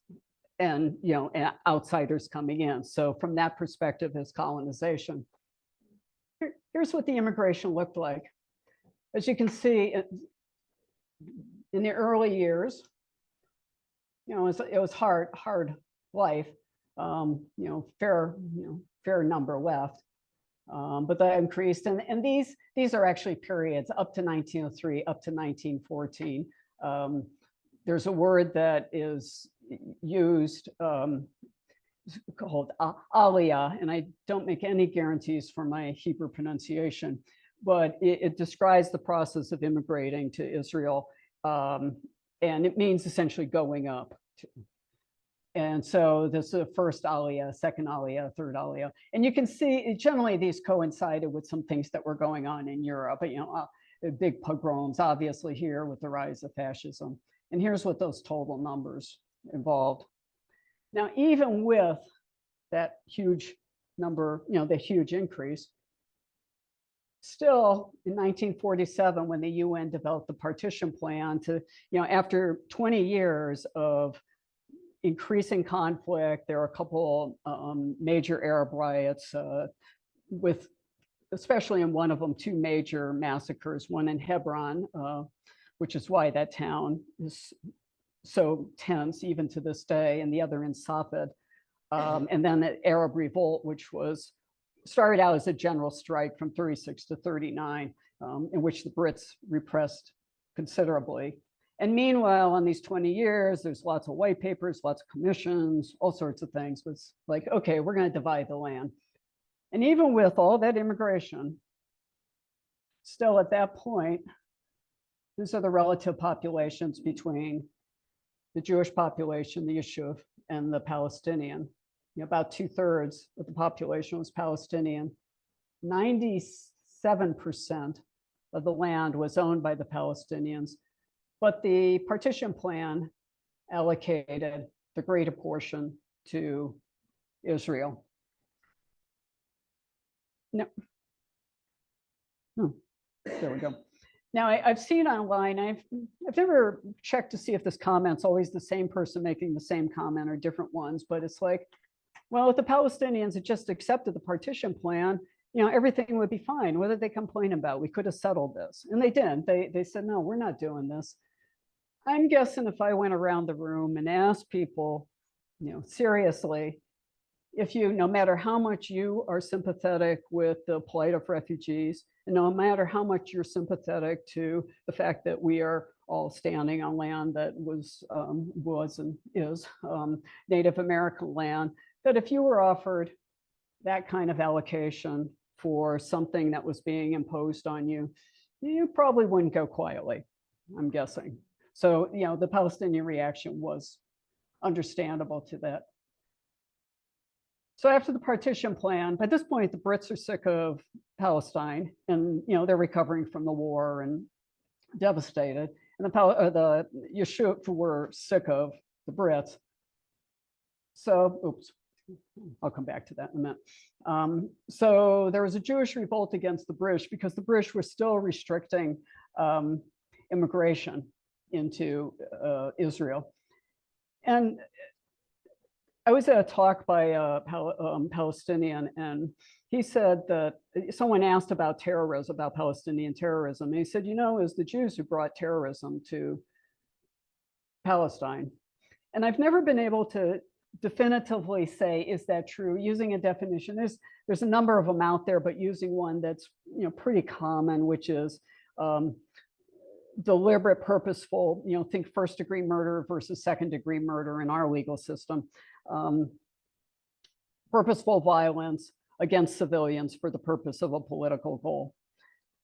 S2: and and outsiders coming in. So from that perspective is colonization. Here's what the immigration looked like. As you can see, in the early years, it was hard life. Fair number left, but that increased. And these are actually periods up to 1903, up to 1914. There's a word that is used called aliyah, and I don't make any guarantees for my Hebrew pronunciation, but it describes the process of immigrating to Israel, and it means essentially going up. And so this is the first aliyah, second aliyah, third aliyah. And you can see generally these coincided with some things that were going on in Europe, big pogroms, obviously here with the rise of fascism. And here's what those total numbers involved. Now, even with that huge number, the huge increase, still in 1947, when the UN developed the partition plan to, after 20 years of increasing conflict, there are a couple major Arab riots with, especially in one of them, two major massacres, one in Hebron, which is why that town is so tense even to this day, and the other in Safed. And then the Arab Revolt, which started out as a general strike from 36 to 39, in which the Brits repressed considerably. And meanwhile, on these 20 years, there's lots of white papers, lots of commissions, all sorts of things. It's like, okay, we're going to divide the land. And even with all that immigration, still at that point, these are the relative populations between the Jewish population, the Yishuv, and the Palestinian. About 2/3 of the population was Palestinian. 97% of the land was owned by the Palestinians, but the partition plan allocated the greater portion to Israel. No. There we go. Now, I've seen online, I've never checked to see if this comment's always the same person making the same comment or different ones, but it's like, well, if the Palestinians had just accepted the partition plan, everything would be fine. What did they complain about? We could have settled this. And they didn't. They said, no, we're not doing this. I'm guessing if I went around the room and asked people, seriously, if no matter how much you are sympathetic with the plight of refugees, and no matter how much you're sympathetic to the fact that we are all standing on land that was and is Native American land, that if you were offered that kind of allocation for something that was being imposed on you, you probably wouldn't go quietly, I'm guessing. So, the Palestinian reaction was understandable to that. So after the partition plan, by this point, the Brits are sick of Palestine, and they're recovering from the war and devastated. And the Yishuv were sick of the Brits. So, oops, I'll come back to that in a minute. So there was a Jewish revolt against the British because the British were still restricting immigration into Israel. And I was at a talk by a Palestinian, and he said that someone asked about terrorism, about Palestinian terrorism. And he said, it was the Jews who brought terrorism to Palestine. And I've never been able to definitively say, is that true? Using a definition, there's a number of them out there, but using one that's pretty common, which is deliberate, purposeful, think first-degree murder versus second-degree murder in our legal system. Purposeful violence against civilians for the purpose of a political goal.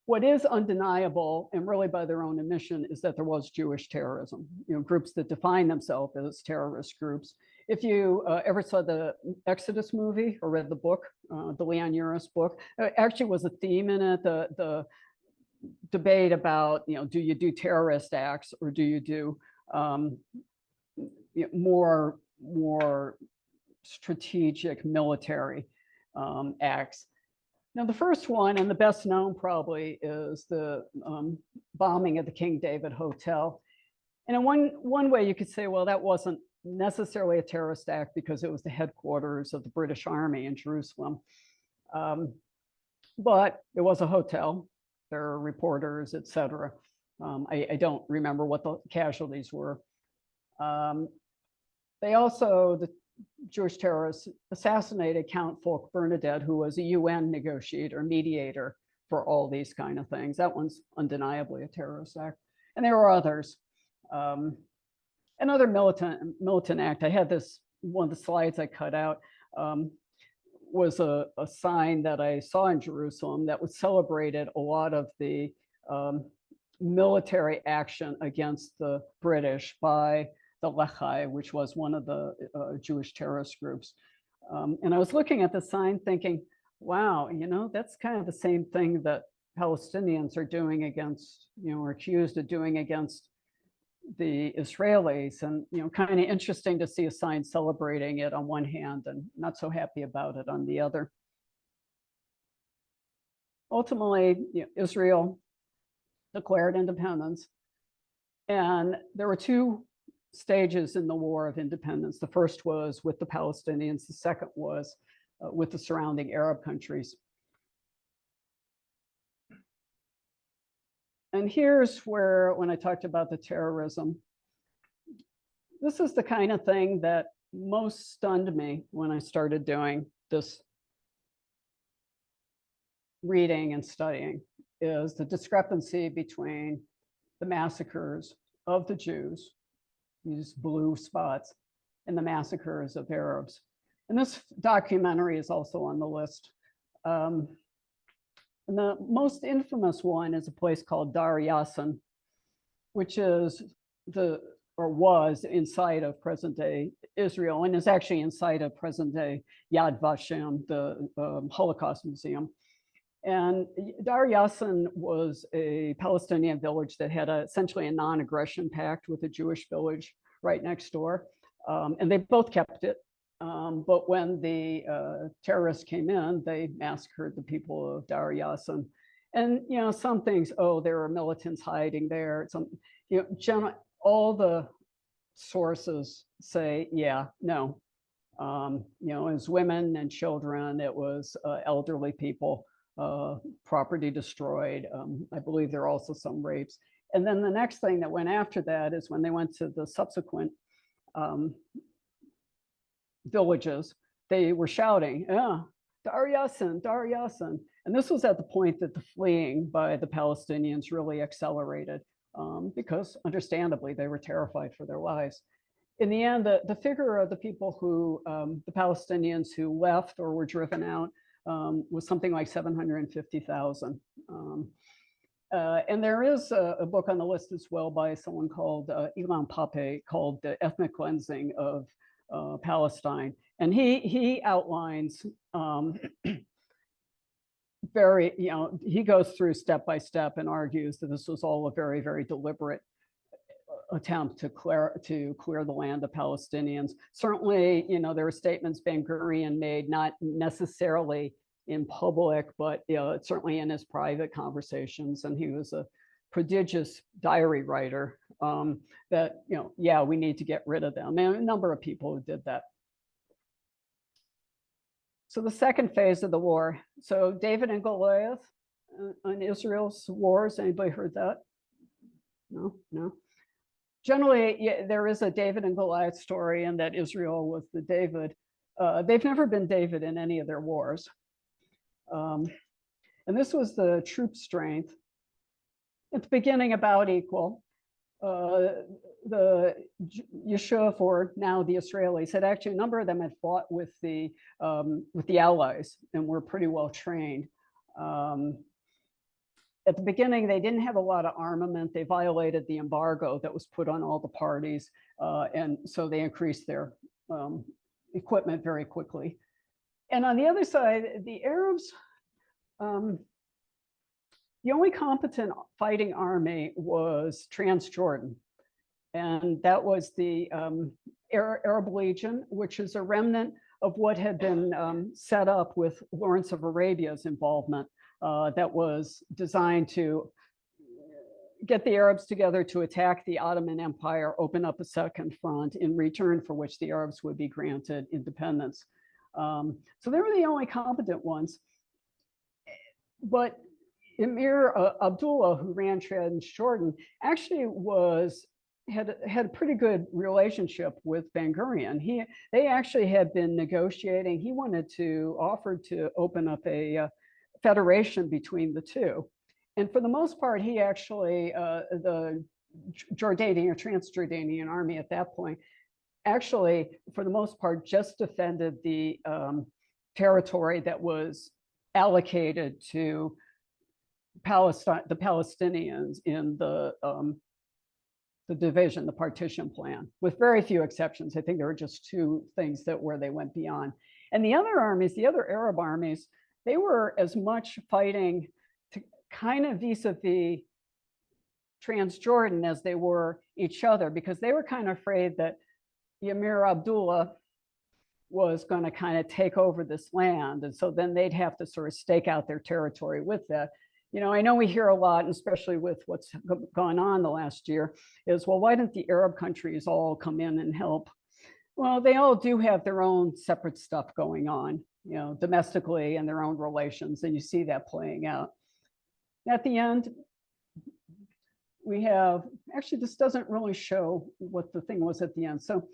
S2: what is undeniable, and really by their own admission, is that there was Jewish terrorism, groups that define themselves as terrorist groups. If you ever saw the Exodus movie or read the book, the Leon Uris book, actually was a theme in it, the debate about, do you do terrorist acts or do you do more strategic military acts. Now, the first one, and the best known probably, is the bombing of the King David Hotel. And in one way you could say, well, that wasn't necessarily a terrorist act because it was the headquarters of the British Army in Jerusalem. But it was a hotel. There are reporters, et cetera. I don't remember what the casualties were. They also, the Jewish terrorists, assassinated Count Folke Bernadette, who was a UN negotiator, mediator for all these kind of things. That one's undeniably a terrorist act. And there were others. Another militant act, I had this, one of the slides I cut out, was a sign that I saw in Jerusalem that was celebrated a lot of the military action against the British by the Lechai, which was one of the Jewish terrorist groups. And I was looking at the sign thinking, wow, that's kind of the same thing that Palestinians are doing against, are accused of doing against the Israelis. And, kind of interesting to see a sign celebrating it on one hand and not so happy about it on the other. Ultimately, Israel declared independence. And there were two stages in the War of Independence. The first was with the Palestinians. The second was with the surrounding Arab countries. And here's where, when I talked about the terrorism, this is the kind of thing that most stunned me when I started doing this reading and studying, is the discrepancy between the massacres of the Jews, these blue spots, and the massacres of Arabs. And this documentary is also on the list. And the most infamous one is a place called Dar Yassin, which is was inside of present-day Israel, and is actually inside of present-day Yad Vashem, the Holocaust Museum. And Dar Yassin was a Palestinian village that had essentially a non-aggression pact with a Jewish village right next door. And they both kept it. But when the terrorists came in, they massacred the people of Dar Yassin. And, some things, oh, there are militants hiding there. Some, all the sources say, yeah, no. It was women and children. It was elderly people. Property destroyed. I believe there are also some rapes. And then the next thing that went after that is when they went to the subsequent villages, they were shouting, Dar Yassin, Dar Yassin. And this was at the point that the fleeing by the Palestinians really accelerated because understandably they were terrified for their lives. In the end, the figure of the people who, the Palestinians who left or were driven out, was something like 750,000. And there is a book on the list as well by someone called Ilan Pape called The Ethnic Cleansing of Palestine. And he outlines he goes through step by step and argues that this was all a very, very deliberate attempt to clear the land of Palestinians. Certainly, there were statements Ben Gurion made, not necessarily in public, but certainly in his private conversations. And he was a prodigious diary writer that, yeah, we need to get rid of them. And a number of people who did that. So the second phase of the war. So David and Goliath on Israel's wars. Anybody heard that? No. Generally, yeah, there is a David and Goliath story, and that Israel was the David. They've never been David in any of their wars. And this was the troop strength. At the beginning, about equal. The Yishuv, or now the Israelis, had actually, a number of them had fought with the Allies and were pretty well trained. at the beginning, they didn't have a lot of armament. They violated the embargo that was put on all the parties. And so they increased their equipment very quickly. And on the other side, the Arabs, the only competent fighting army was Transjordan. And that was the Arab Legion, which is a remnant of what had been set up with Lawrence of Arabia's involvement, that was designed to get the Arabs together to attack the Ottoman Empire, open up a second front, in return for which the Arabs would be granted independence. So they were the only competent ones. But Emir Abdullah, who ran Transjordan, actually had a pretty good relationship with Ben Gurion. They actually had been negotiating. He wanted to offer to open up a federation between the two. And for the most part, he actually, the Jordanian or Transjordanian army at that point, actually, for the most part, just defended the territory that was allocated to Palestine, the Palestinians in the division, the partition plan, with very few exceptions. I think there were just two things where they went beyond. And the other armies, the other Arab armies, they were as much fighting to kind of vis-a-vis Transjordan as they were each other, because they were kind of afraid that Emir Abdullah was going to kind of take over this land. And so then they'd have to sort of stake out their territory with that. You know, I know we hear a lot, and especially with what's gone on the last year, is, well, why didn't the Arab countries all come in and help? Well, they all do have their own separate stuff going on, you know, domestically and their own relations, and you see that playing out. At the end, we have, actually, this doesn't really show what the thing was at the end. So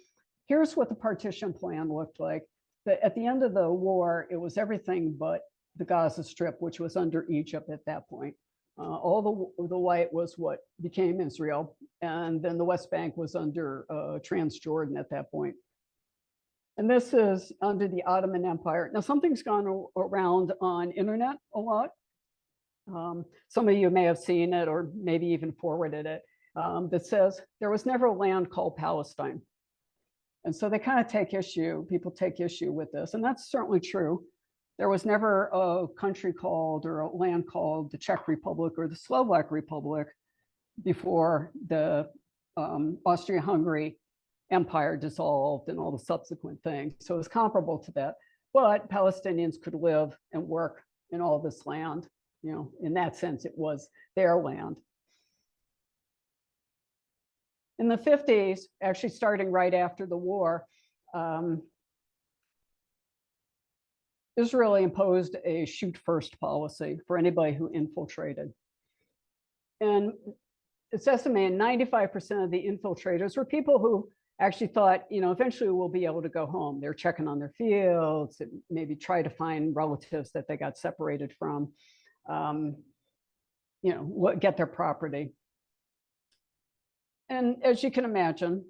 S2: here's what the partition plan looked like. At the end of the war, it was everything but the Gaza Strip, which was under Egypt at that point. All the white was what became Israel, and then the West Bank was under Transjordan at that point. And this is under the Ottoman Empire. Now, something's gone around on internet a lot. Some of you may have seen it or maybe even forwarded it, that says there was never a land called Palestine. And so they kind of take issue, people take issue with this, and that's certainly true. There was never a country called or a land called the Czech Republic or the Slovak Republic before the Austria-Hungary Empire dissolved and all the subsequent things. So it's comparable to that. But Palestinians could live and work in all this land. You know, in that sense, it was their land. In the 50s, actually starting right after the war, Israel imposed a shoot first policy for anybody who infiltrated. And it's estimated 95% of the infiltrators were people who actually thought, you know, eventually we'll be able to go home. They're checking on their fields, maybe try to find relatives that they got separated from, you know, get their property. And as you can imagine,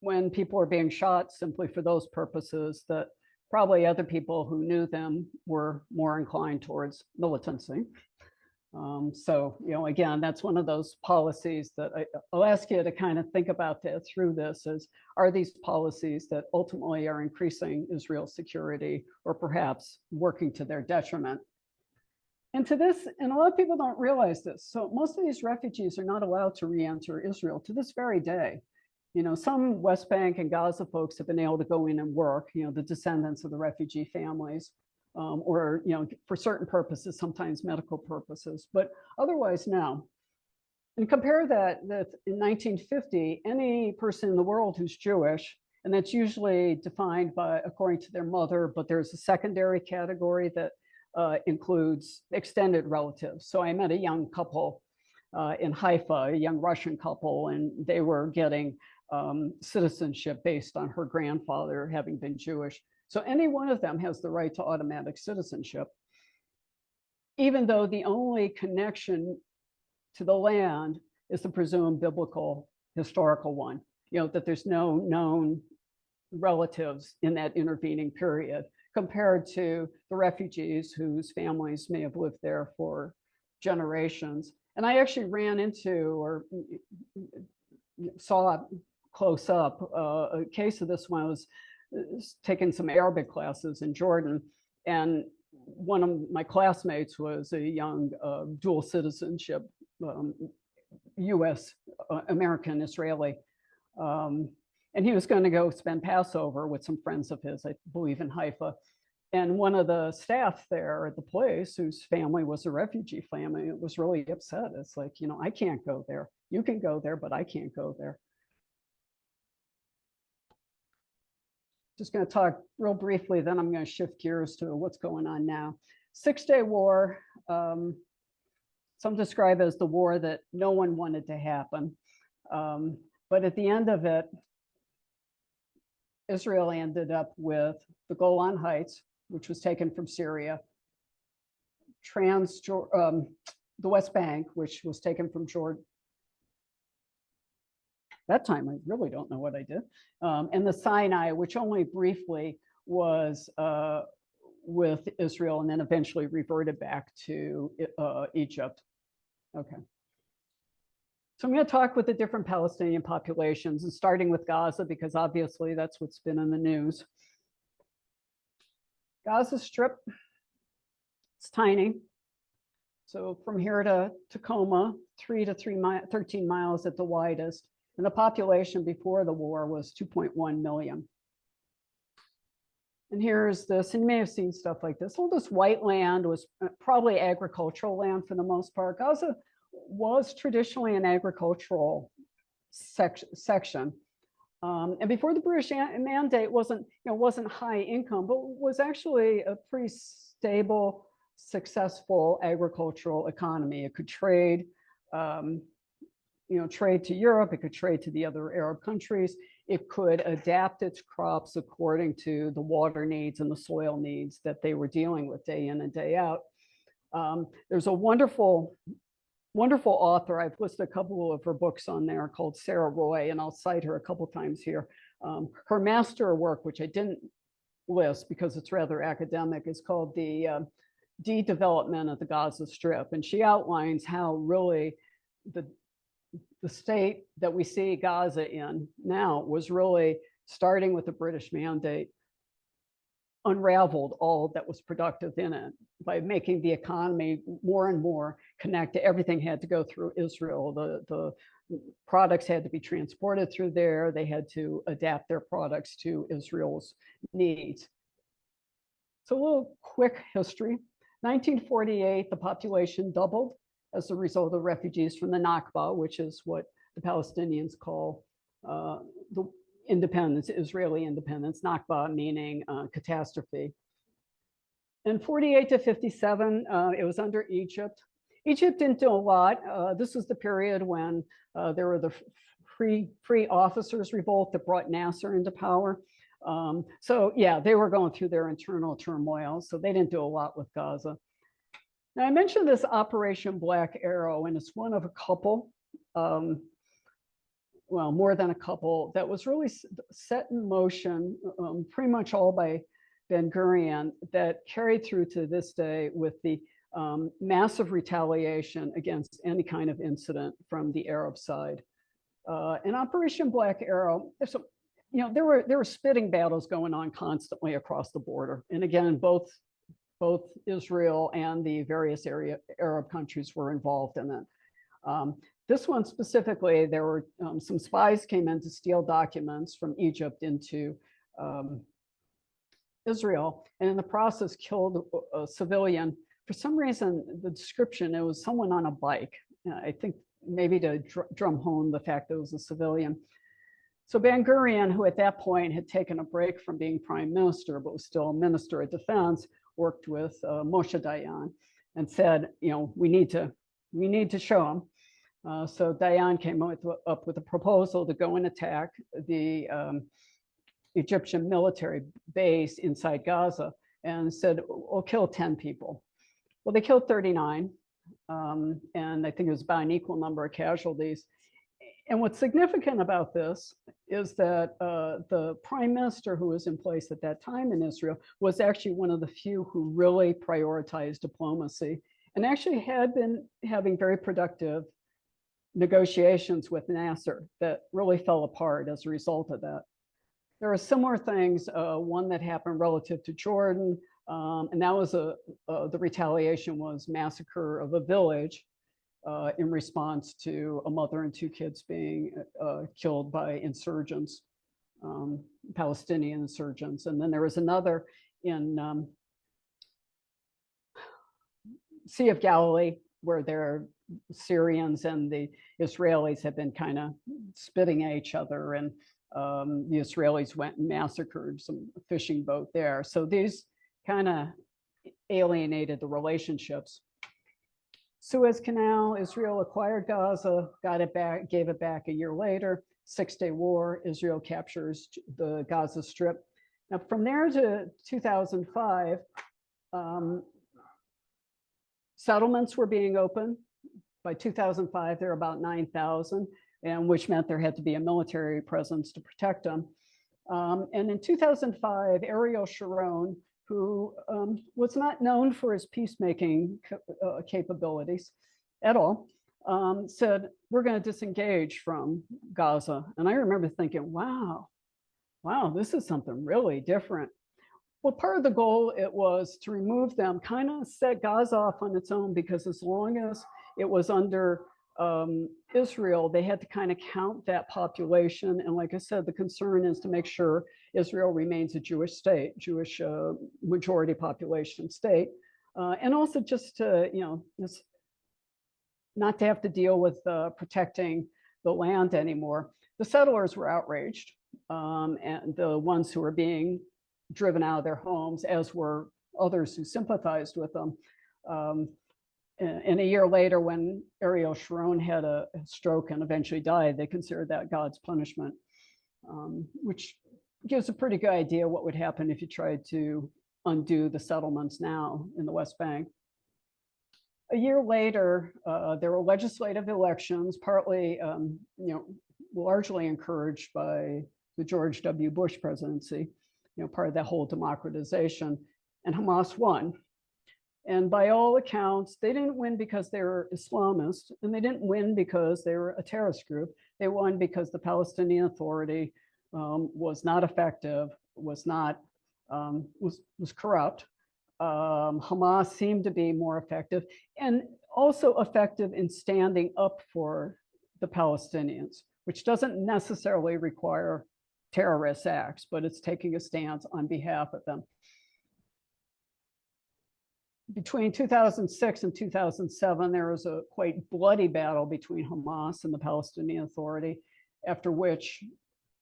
S2: when people are being shot simply for those purposes, that probably other people who knew them were more inclined towards militancy. So, you know, again, that's one of those policies that I'll ask you to kind of think about that through this is, are these policies that ultimately are increasing Israel's security or perhaps working to their detriment? And to this, and a lot of people don't realize this, so most of these refugees are not allowed to re-enter Israel to this very day. You know, some West Bank and Gaza folks have been able to go in and work, you know, the descendants of the refugee families, or, you know, for certain purposes, sometimes medical purposes, but otherwise no. And compare that in 1950, any person in the world who's Jewish, and that's usually defined by according to their mother, but there's a secondary category that includes extended relatives. So I met a young couple in Haifa, a young Russian couple, and they were getting citizenship based on her grandfather having been Jewish. So any one of them has the right to automatic citizenship, even though the only connection to the land is the presumed biblical historical one, you know, that there's no known relatives in that intervening period compared to the refugees whose families may have lived there for generations. And I actually ran into or saw close up a case of this when I was taking some Arabic classes in Jordan. And one of my classmates was a young dual citizenship, US, American, Israeli. And he was going to go spend Passover with some friends of his, I believe in Haifa. And one of the staff there at the place, whose family was a refugee family, was really upset. It's like, you know, I can't go there. You can go there, but I can't go there. Just going to talk real briefly, then I'm going to shift gears to what's going on now. 6-Day War, some describe as the war that no one wanted to happen. But at the end of it, Israel ended up with the Golan Heights, which was taken from Syria, the West Bank, which was taken from Jordan. That time, I really don't know what I did. And the Sinai, which only briefly was with Israel and then eventually reverted back to Egypt. Okay. So I'm going to talk with the different Palestinian populations and starting with Gaza, because obviously that's what's been in the news. Gaza Strip, it's tiny. So from here to Tacoma, 13 miles at the widest. And the population before the war was 2.1 million. And here's this, and you may have seen stuff like this. All this white land was probably agricultural land for the most part. Gaza was traditionally an agricultural section. And before the British mandate wasn't high income, but was actually a pretty stable, successful agricultural economy. It could trade, trade to Europe. It could trade to the other Arab countries. It could adapt its crops according to the water needs and the soil needs that they were dealing with day in and day out. There's a wonderful author. I've listed a couple of her books on there called Sarah Roy, and I'll cite her a couple times here. Her master work, which I didn't list because it's rather academic, is called The De-Development of the Gaza Strip. And she outlines how really the state that we see Gaza in now was really starting with the British mandate, unraveled all that was productive in it by making the economy more and more connected. Everything had to go through Israel. The products had to be transported through there. They had to adapt their products to Israel's needs. So a little quick history. 1948, the population doubled as a result of refugees from the Nakba, which is what the Palestinians call the independence, Israeli independence, Nakba meaning catastrophe. In 48 to 57, it was under Egypt. Egypt didn't do a lot. This was the period when there were the free officers revolt that brought Nasser into power. So yeah, they were going through their internal turmoil, so they didn't do a lot with Gaza. Now I mentioned this Operation Black Arrow, and it's one of a couple, well, more than a couple, that was really set in motion pretty much all by Ben-Gurion, that carried through to this day with the massive retaliation against any kind of incident from the Arab side. In Operation Black Arrow, so, there were spitting battles going on constantly across the border. And again, both Israel and the various Arab countries were involved in it. This one specifically, there were some spies came in to steal documents from Egypt into Israel, and in the process killed a civilian. For some reason, the description, it was someone on a bike. I think maybe to drum home the fact that it was a civilian. So Ben-Gurion, who at that point had taken a break from being prime minister, but was still minister of defense, worked with Moshe Dayan and said, we need to show him. So Dayan came up with a proposal to go and attack the Egyptian military base inside Gaza and said, we'll kill 10 people. Well, they killed 39, and I think it was about an equal number of casualties. And what's significant about this is that the prime minister who was in place at that time in Israel was actually one of the few who really prioritized diplomacy and actually had been having very productive negotiations with Nasser that really fell apart as a result of that. There are similar things, one that happened relative to Jordan, and that was the retaliation was massacre of a village in response to a mother and two kids being killed by insurgents, Palestinian insurgents. And then there was another in Sea of Galilee, where there are Syrians and the Israelis have been kind of spitting at each other, and the Israelis went and massacred some fishing boat there. So these kind of alienated the relationships. Suez Canal, Israel acquired Gaza, got it back, gave it back a year later. 6-Day War, Israel captures the Gaza Strip. Now, from there to 2005, settlements were being opened. By 2005, there were about 9,000, and which meant there had to be a military presence to protect them. And in 2005, Ariel Sharon, who was not known for his peacemaking capabilities at all, said, we're going to disengage from Gaza. And I remember thinking, wow, this is something really different. Well, part of the goal, it was to remove them, kind of set Gaza off on its own, because as long as it was under Israel, they had to kind of count that population. And like I said, the concern is to make sure Israel remains a Jewish state, Jewish majority population state. And also just to, not to have to deal with protecting the land anymore. The settlers were outraged, and the ones who were being driven out of their homes, as were others who sympathized with them. And a year later, when Ariel Sharon had a stroke and eventually died, they considered that God's punishment, which gives a pretty good idea what would happen if you tried to undo the settlements now in the West Bank. A year later, there were legislative elections, partly, largely encouraged by the George W. Bush presidency, part of that whole democratization, and Hamas won. And by all accounts, they didn't win because they were Islamists, and they didn't win because they were a terrorist group. They won because the Palestinian Authority was not effective, was corrupt. Hamas seemed to be more effective, and also effective in standing up for the Palestinians, which doesn't necessarily require terrorist acts, but it's taking a stance on behalf of them. Between 2006 and 2007, there was a quite bloody battle between Hamas and the Palestinian Authority, after which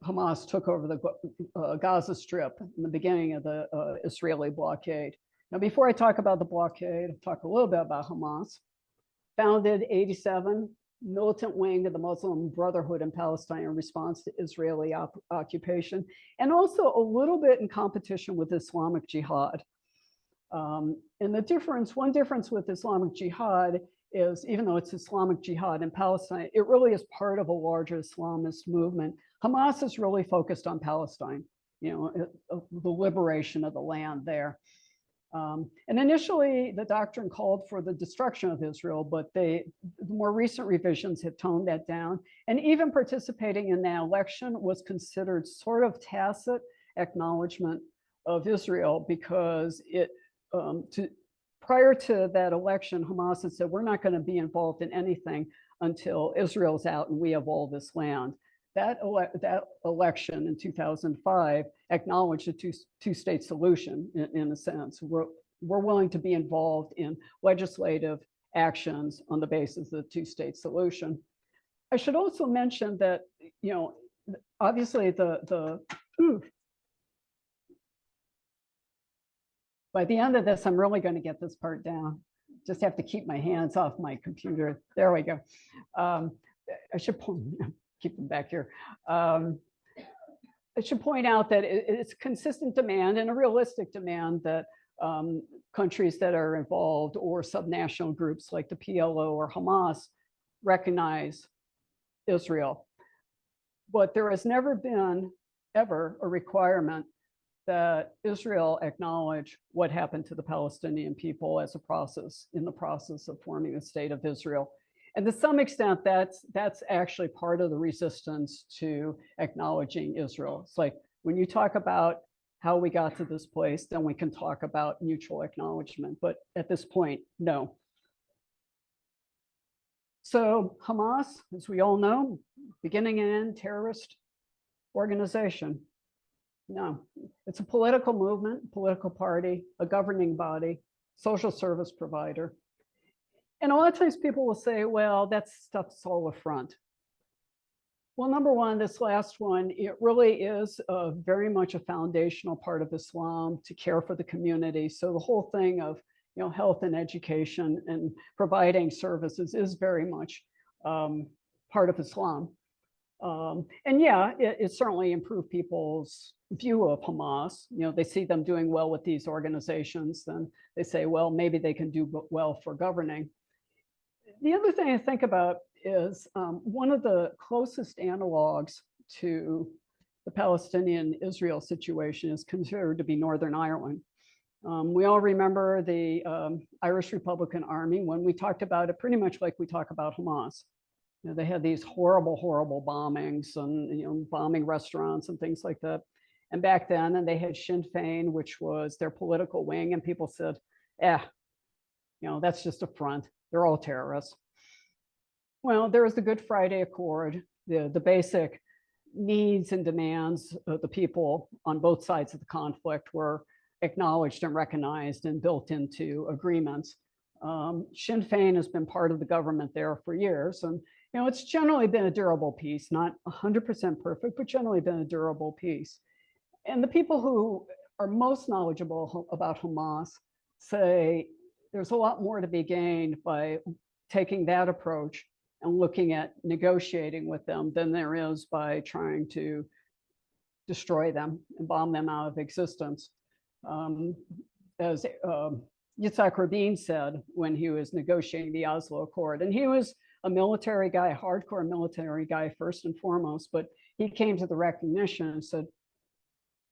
S2: Hamas took over the Gaza Strip in the beginning of the Israeli blockade. Now, before I talk about the blockade, I'll talk a little bit about Hamas. Founded 87, militant wing of the Muslim Brotherhood in Palestine in response to Israeli occupation, and also a little bit in competition with Islamic Jihad. And one difference with Islamic Jihad is, even though it's Islamic Jihad in Palestine, it really is part of a larger Islamist movement. Hamas is really focused on Palestine, the liberation of the land there. And initially, the doctrine called for the destruction of Israel, but the more recent revisions have toned that down. And even participating in that election was considered sort of tacit acknowledgement of Israel, because prior to that election, Hamas had said, we're not going to be involved in anything until Israel's out and we have all this land. That election in 2005 acknowledged a two-state solution in a sense. We're willing to be involved in legislative actions on the basis of the two-state solution. I should also mention that, obviously by the end of this, I'm really going to get this part down. Just have to keep my hands off my computer. There we go. I should keep them back here. I should point out that it's a consistent demand and a realistic demand that countries that are involved, or subnational groups like the PLO or Hamas, recognize Israel. But there has never been ever a requirement that Israel acknowledge what happened to the Palestinian people as a process, in the process of forming the state of Israel. And to some extent, that's actually part of the resistance to acknowledging Israel. It's like when you talk about how we got to this place, then we can talk about mutual acknowledgement. But at this point, no. So Hamas, as we all know, beginning and end terrorist organization. No, it's a political movement, political party, a governing body, social service provider. And a lot of times people will say, well, that stuff's all a front. Well, number one, this last one, it really is very much a foundational part of Islam to care for the community. So the whole thing of health and education and providing services is very much part of Islam. And yeah, it certainly improved people's view of Hamas. They see them doing well with these organizations, then they say, well, maybe they can do well for governing. The other thing I think about is one of the closest analogs to the Palestinian-Israel situation is considered to be Northern Ireland. We all remember the Irish Republican Army when we talked about it pretty much like we talk about Hamas. They had these horrible, horrible bombings and bombing restaurants and things like that. And back then, and they had Sinn Féin, which was their political wing, and people said, that's just a front. They're all terrorists. Well, there was the Good Friday Accord, the basic needs and demands of the people on both sides of the conflict were acknowledged and recognized and built into agreements. Sinn Féin has been part of the government there for years. And it's generally been a durable peace, not 100% perfect, but generally been a durable peace. And the people who are most knowledgeable about Hamas say there's a lot more to be gained by taking that approach and looking at negotiating with them than there is by trying to destroy them and bomb them out of existence. As Yitzhak Rabin said when he was negotiating the Oslo Accord, and he was a military guy, a hardcore military guy first and foremost, but he came to the recognition and said,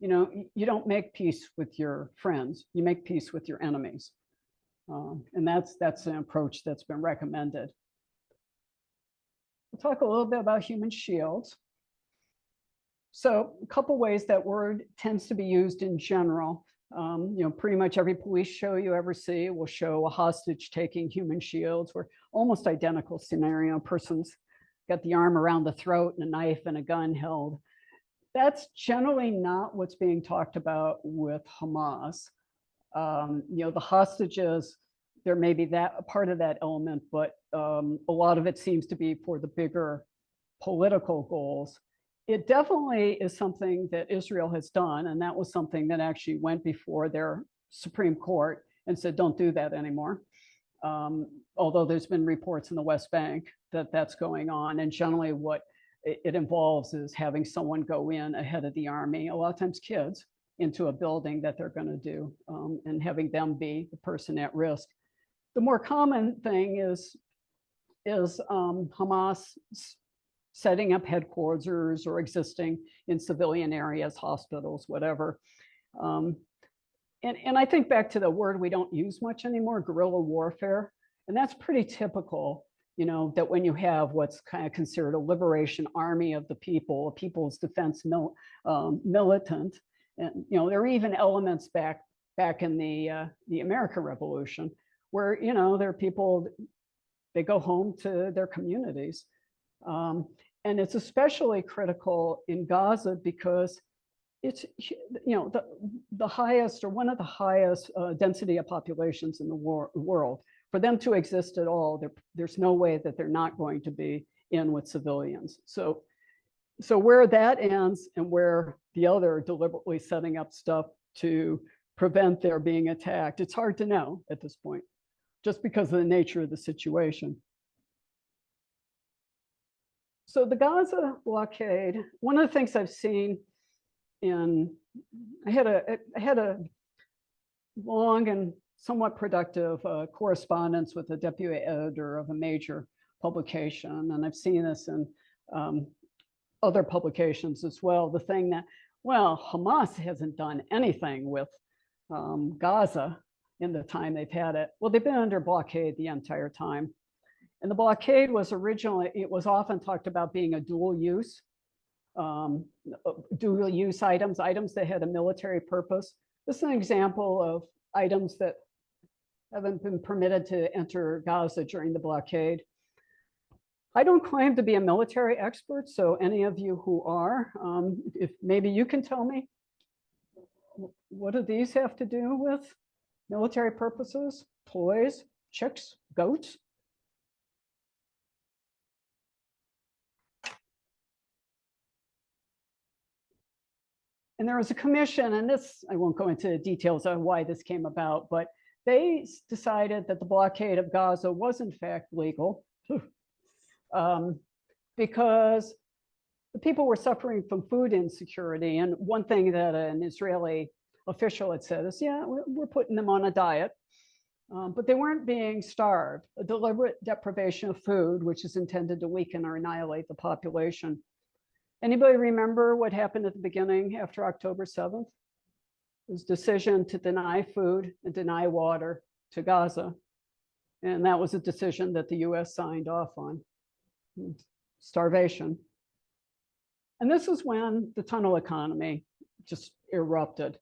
S2: you don't make peace with your friends, you make peace with your enemies. And that's an approach that's been recommended. We'll talk a little bit about human shields. So a couple ways that word tends to be used in general. Pretty much every police show you ever see will show a hostage taking human shields, where almost identical scenario, person's got the arm around the throat and a knife and a gun held. That's generally not what's being talked about with Hamas. The hostages, there may be that a part of that element, but a lot of it seems to be for the bigger political goals. It definitely is something that Israel has done, and that was something that actually went before their Supreme Court and said, don't do that anymore. Although there's been reports in the West Bank that that's going on, and generally what it involves is having someone go in ahead of the army, a lot of times kids, into a building that they're going to do, and having them be the person at risk. The more common thing is Hamas setting up headquarters or existing in civilian areas, hospitals, whatever. And I think back to the word we don't use much anymore, guerrilla warfare. And that's pretty typical, that when you have what's kind of considered a liberation army of the people, a people's defense militant, and there are even elements back in the American Revolution where there are people, they go home to their communities. And it's especially critical in Gaza because it's the highest or one of the highest density of populations in the world. For them to exist at all, there's no way that they're not going to be in with civilians. So where that ends and where the other deliberately setting up stuff to prevent their being attacked, it's hard to know at this point, just because of the nature of the situation. So the Gaza blockade, one of the things I've seen I had a long and somewhat productive correspondence with the deputy editor of a major publication, and I've seen this in other publications as well. Well, Hamas hasn't done anything with Gaza in the time they've had it. Well, they've been under blockade the entire time. And the blockade was originally, it was often talked about being a dual use items, items that had a military purpose. This is an example of items that haven't been permitted to enter Gaza during the blockade. I don't claim to be a military expert, so any of you who are, if maybe you can tell me, what do these have to do with military purposes? Toys, chicks, goats? And there was a commission, and this, I won't go into the details on why this came about, but they decided that the blockade of Gaza was in fact legal because the people were suffering from food insecurity. And one thing that an Israeli official had said is, yeah, we're putting them on a diet, but they weren't being starved. A deliberate deprivation of food, which is intended to weaken or annihilate the population. Anybody remember what happened at the beginning after October 7th? It was a decision to deny food and deny water to Gaza. And that was a decision that the US signed off on. Starvation. And this is when the tunnel economy just erupted.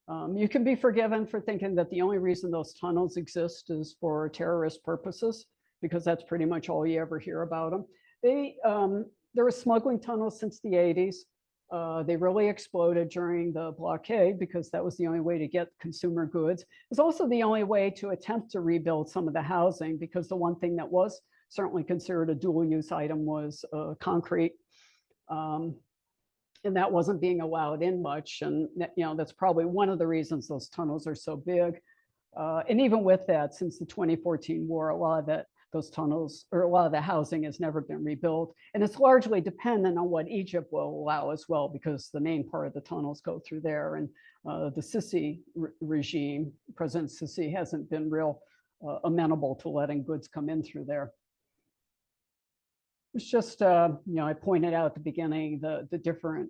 S2: You can be forgiven for thinking that the only reason those tunnels exist is for terrorist purposes, because that's pretty much all you ever hear about them. There were smuggling tunnels since the 80s. They really exploded during the blockade because that was the only way to get consumer goods. It was also the only way to attempt to rebuild some of the housing, because the one thing that was certainly considered a dual use item was concrete. And that wasn't being allowed in much. And that's probably one of the reasons those tunnels are so big. And even with that, since the 2014 war, a lot of those tunnels, or a lot of the housing has never been rebuilt. And it's largely dependent on what Egypt will allow as well, because the main part of the tunnels go through there. And the Sisi regime, President Sisi, hasn't been real amenable to letting goods come in through there. It's just, I pointed out at the beginning the different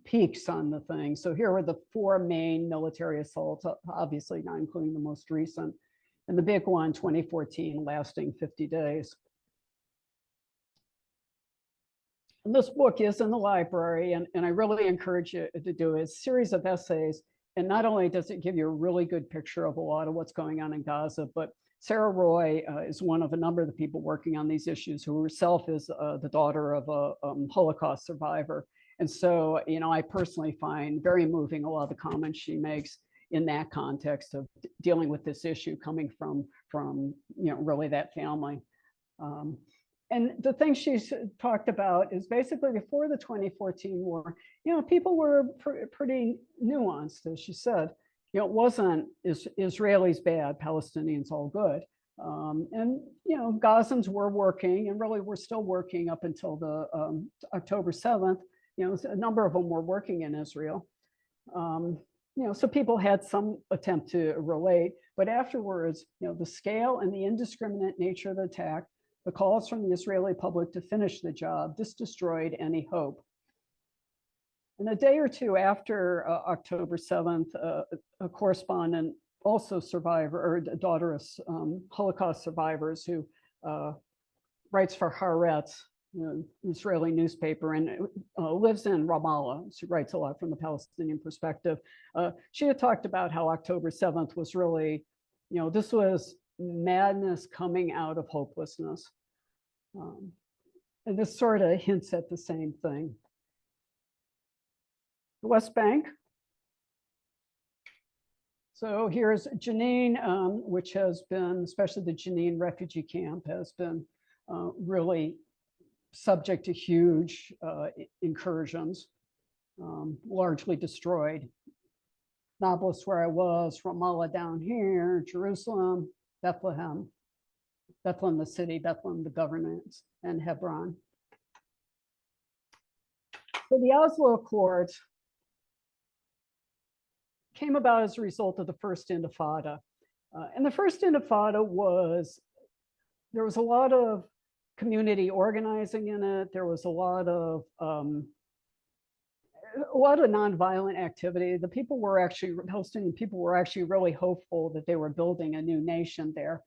S2: peaks on the thing. So here are the 4 main military assaults, obviously not including the most recent. And the big one, 2014, lasting 50 days. And this book is in the library, and I really encourage you to do it. It's a series of essays. And not only does it give you a really good picture of a lot of what's going on in Gaza, but Sarah Roy is one of a number of the people working on these issues, who herself is the daughter of a Holocaust survivor. And so, I personally find very moving a lot of the comments she makes in that context of dealing with this issue coming from really that family. And the thing she's talked about is basically before the 2014 war, people were pretty nuanced, as she said. It wasn't Israelis bad, Palestinians all good. And Gazans were working, and really were still working up until the October 7th. A number of them were working in Israel. So people had some attempt to relate, but afterwards, the scale and the indiscriminate nature of the attack, the calls from the Israeli public to finish the job, this destroyed any hope. And a day or two after October 7th, a correspondent, also survivor, or a daughter of Holocaust survivors, who writes for Haaretz, Israeli newspaper, and lives in Ramallah. She writes a lot from the Palestinian perspective. She had talked about how October 7th was really, this was madness coming out of hopelessness. And this sort of hints at the same thing. The West Bank. So here's Jenin, which has been, especially the Jenin refugee camp, has been really subject to huge incursions, largely destroyed. Nablus, where I was, Ramallah down here, Jerusalem, Bethlehem the city, Bethlehem the governance, and Hebron. So the Oslo Accords came about as a result of the First Intifada. And the First Intifada there was a lot of community organizing in it. There was a lot of a lot of nonviolent activity. The Palestinian people were actually really hopeful that they were building a new nation there.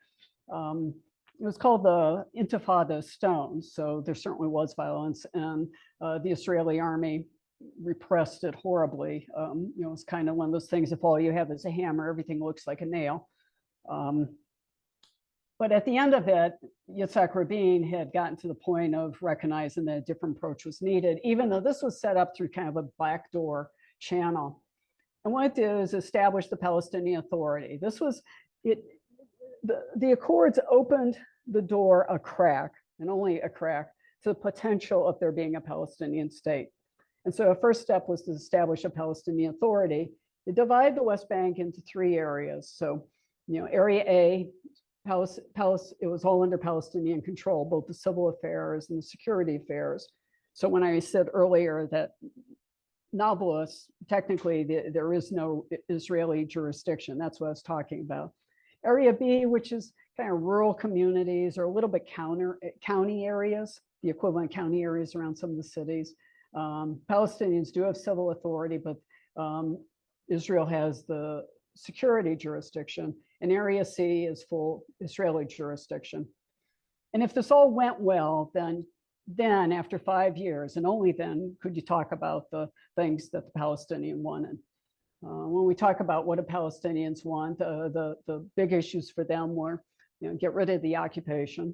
S2: It was called the Intifada Stones, so there certainly was violence, and the Israeli army repressed it horribly. It's kind of one of those things, if all you have is a hammer, everything looks like a nail. But at the end of it, Yitzhak Rabin had gotten to the point of recognizing that a different approach was needed, even though this was set up through kind of a backdoor channel. And what it did is establish the Palestinian Authority. This was it. The Accords opened the door a crack, and only a crack, to the potential of there being a Palestinian state. And so the first step was to establish a Palestinian Authority. They divide the West Bank into 3 areas. So, Area A, it was all under Palestinian control, both the civil affairs and the security affairs. So when I said earlier that Nablus, technically there is no Israeli jurisdiction, that's what I was talking about. Area B, which is kind of rural communities or a little bit county areas, the equivalent county areas around some of the cities. Palestinians do have civil authority, but Israel has the security jurisdiction, and Area C is full Israeli jurisdiction. And if this all went well, then after 5 years, and only then, could you talk about the things that the Palestinian wanted. When we talk about what do Palestinians want, the big issues for them were, get rid of the occupation.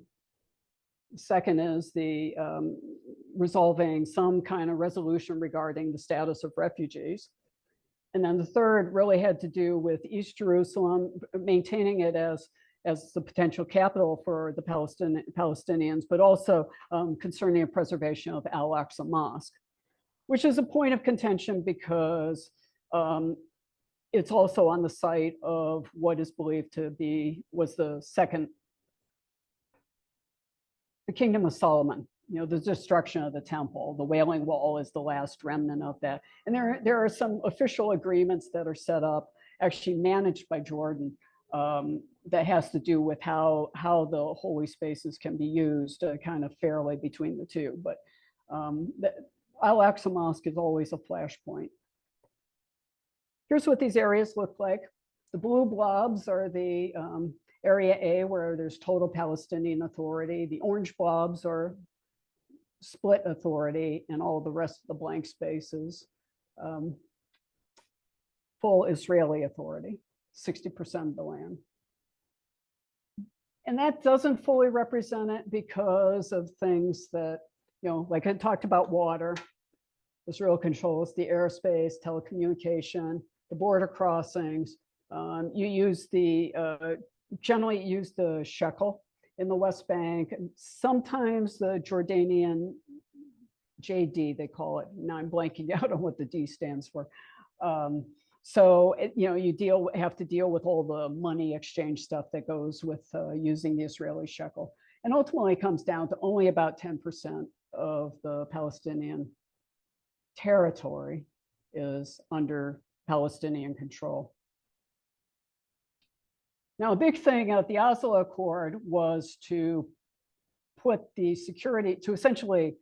S2: Second is the resolving some kind of resolution regarding the status of refugees. And then the third really had to do with East Jerusalem, maintaining it as the potential capital for the Palestinians, but also concerning the preservation of Al-Aqsa Mosque, which is a point of contention because it's also on the site of what is believed to was the Kingdom of Solomon. The destruction of the temple. The Wailing Wall is the last remnant of that. And there are some official agreements that are set up, actually managed by Jordan, that has to do with how the holy spaces can be used kind of fairly between the two. But Al-Aqsa Mosque is always a flashpoint. Here's what these areas look like. The blue blobs are the Area A, where there's total Palestinian authority. The orange blobs are split authority, and all the rest of the blank spaces, full Israeli authority, 60% of the land. And that doesn't fully represent it because of things that, like I talked about water. Israel controls the airspace, telecommunication, the border crossings. Generally use the shekel in the West Bank, and sometimes the Jordanian JD, they call it. Now I'm blanking out on what the D stands for. So you have to deal with all the money exchange stuff that goes with using the Israeli shekel, and ultimately it comes down to only about 10% of the Palestinian territory is under Palestinian control. Now, a big thing at the Oslo Accord was to put the security, to essentially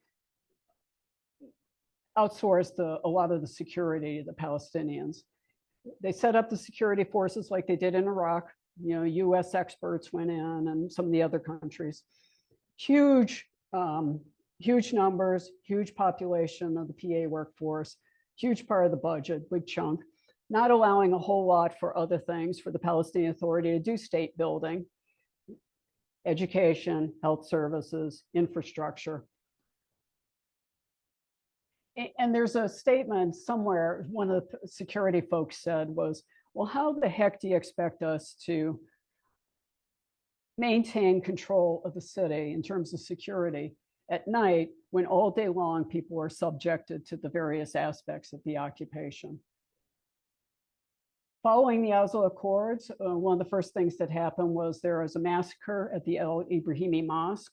S2: outsource a lot of the security to the Palestinians. They set up the security forces like they did in Iraq. US experts went in, and some of the other countries. Huge numbers, huge population of the PA workforce, huge part of the budget, big chunk. Not allowing a whole lot for other things for the Palestinian Authority to do state building, education, health services, infrastructure. And there's a statement somewhere, one of the security folks said was, well, how the heck do you expect us to maintain control of the city in terms of security at night when all day long people are subjected to the various aspects of the occupation? Following the Oslo Accords, one of the first things that happened was there was a massacre at the El Ibrahimi Mosque.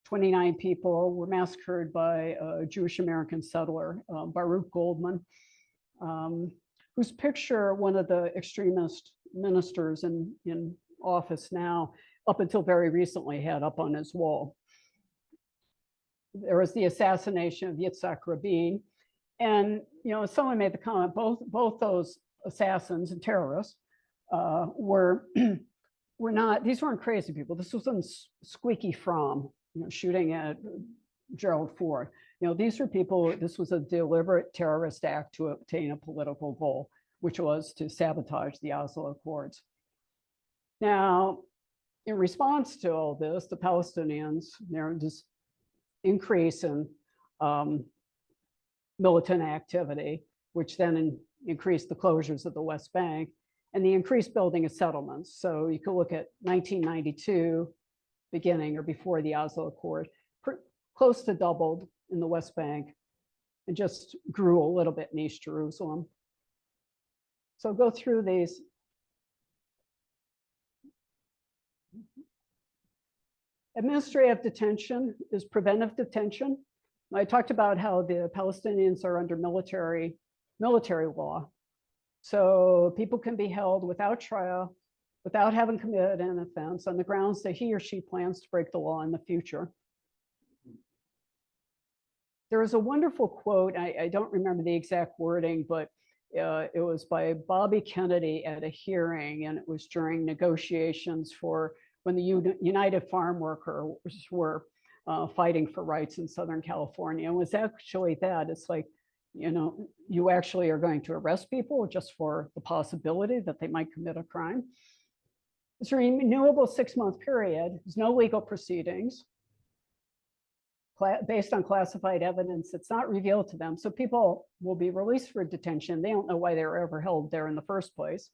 S2: 29 people were massacred by a Jewish American settler, Baruch Goldman, whose picture one of the extremist ministers in office now, up until very recently, had up on his wall. There was the assassination of Yitzhak Rabin. And someone made the comment, both those assassins and terrorists were not, these weren't crazy people. This wasn't Squeaky Fromm, shooting at Gerald Ford. These were people, this was a deliberate terrorist act to obtain a political goal, which was to sabotage the Oslo Accords. Now, in response to all this, the Palestinians, there was this increase in militant activity, which then increased the closures of the West Bank and the increased building of settlements. So you could look at 1992, beginning or before the Oslo Accord, close to doubled in the West Bank and just grew a little bit in East Jerusalem. So go through these. Administrative detention is preventive detention. I talked about how the Palestinians are under military law. So people can be held without trial, without having committed an offense on the grounds that he or she plans to break the law in the future. There is a wonderful quote, I don't remember the exact wording, but it was by Bobby Kennedy at a hearing, and it was during negotiations for when the United Farm Workers were fighting for rights in Southern California. And it was actually that, it's like, you actually are going to arrest people just for the possibility that they might commit a crime. It's a renewable 6-month period. There's no legal proceedings based on classified evidence. It's not revealed to them. So people will be released for detention. They don't know why they were ever held there in the first place.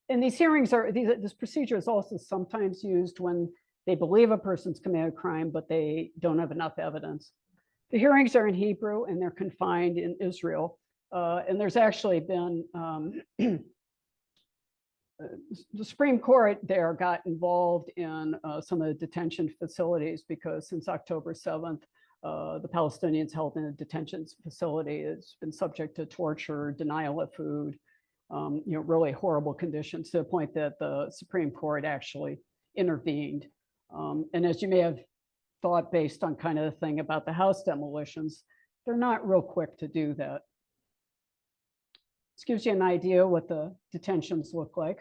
S2: And these hearings this procedure is also sometimes used when they believe a person's committed a crime, but they don't have enough evidence. The hearings are in Hebrew and they're confined in Israel. And there's actually been, the Supreme Court there got involved in some of the detention facilities because since October 7th, the Palestinians held in a detention facility has been subject to torture, denial of food, really horrible conditions, to the point that the Supreme Court actually intervened. And as you may have thought, based on kind of the thing about the house demolitions, they're not real quick to do that. This gives you an idea what the detentions look like.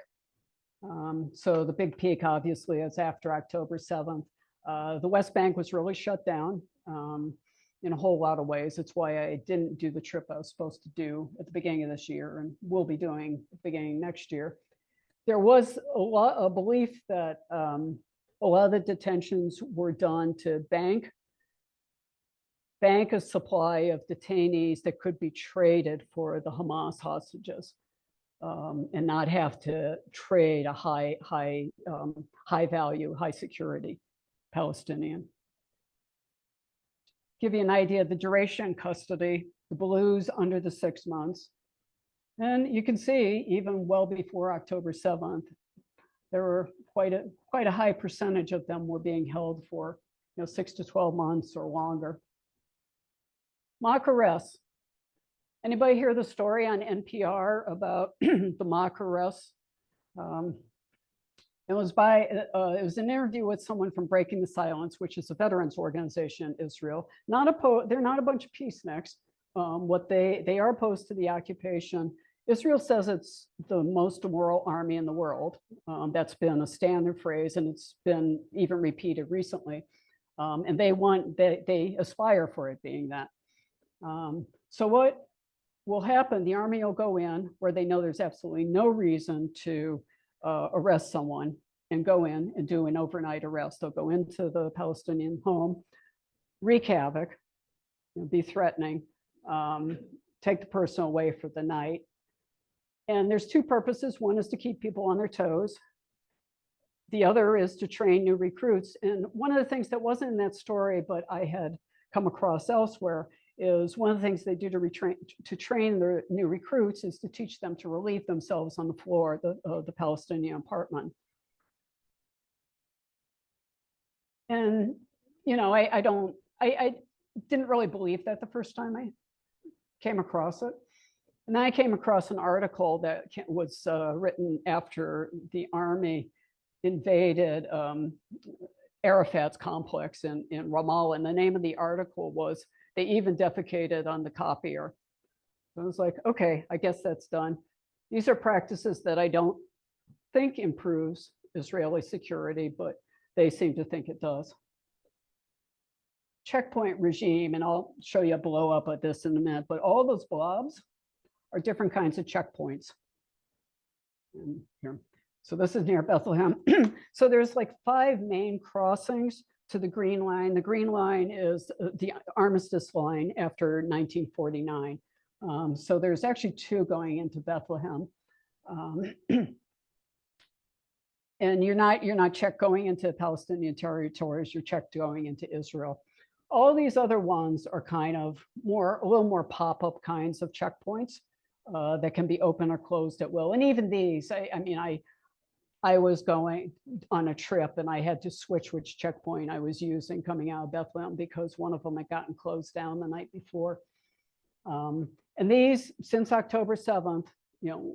S2: So the big peak, obviously, is after October 7th. The West Bank was really shut down in a whole lot of ways. It's why I didn't do the trip I was supposed to do at the beginning of this year and will be doing at the beginning next year. There was a belief that a lot of the detentions were done to bank a supply of detainees that could be traded for the Hamas hostages, and not have to trade a high value, high security Palestinian. Give you an idea of the duration in custody, the blues under the 6 months. And you can see even well before October 7th, there were quite a high percentage of them were being held for 6 to 12 months or longer. Mock arrests. Anybody hear the story on NPR about the mock arrests? It was an interview with someone from Breaking the Silence, which is a veterans organization in Israel. They're not a bunch of peaceniks. What they are opposed to the occupation. Israel says it's the most immoral army in the world. That's been a standard phrase, and it's been even repeated recently. And they aspire for it being that. So what will happen? The army will go in where they know there's absolutely no reason to arrest someone and go in and do an overnight arrest. They'll go into the Palestinian home, wreak havoc, be threatening, take the person away for the night. And there's two purposes. One is to keep people on their toes. The other is to train new recruits. And one of the things that wasn't in that story, but I had come across elsewhere, is one of the things they do to train the new recruits is to teach them to relieve themselves on the floor of the Palestinian apartment. And I didn't really believe that the first time I came across it. And then I came across an article that was written after the army invaded Arafat's complex in Ramallah. And the name of the article was, they even defecated on the copier. So I was like, okay, I guess that's done. These are practices that I don't think improves Israeli security, but they seem to think it does. Checkpoint regime, and I'll show you a blow up of this in a minute, but all those blobs are different kinds of checkpoints. And here. So this is near Bethlehem. So there's like 5 main crossings to the Green Line. The Green Line is the armistice line after 1949. So there's actually 2 going into Bethlehem. And you're not checked going into Palestinian territories, you're checked going into Israel. All these other ones are kind of a little more pop-up kinds of checkpoints that can be open or closed at will. And even these, I was going on a trip and I had to switch which checkpoint I was using coming out of Bethlehem because one of them had gotten closed down the night before. And these, since October 7th,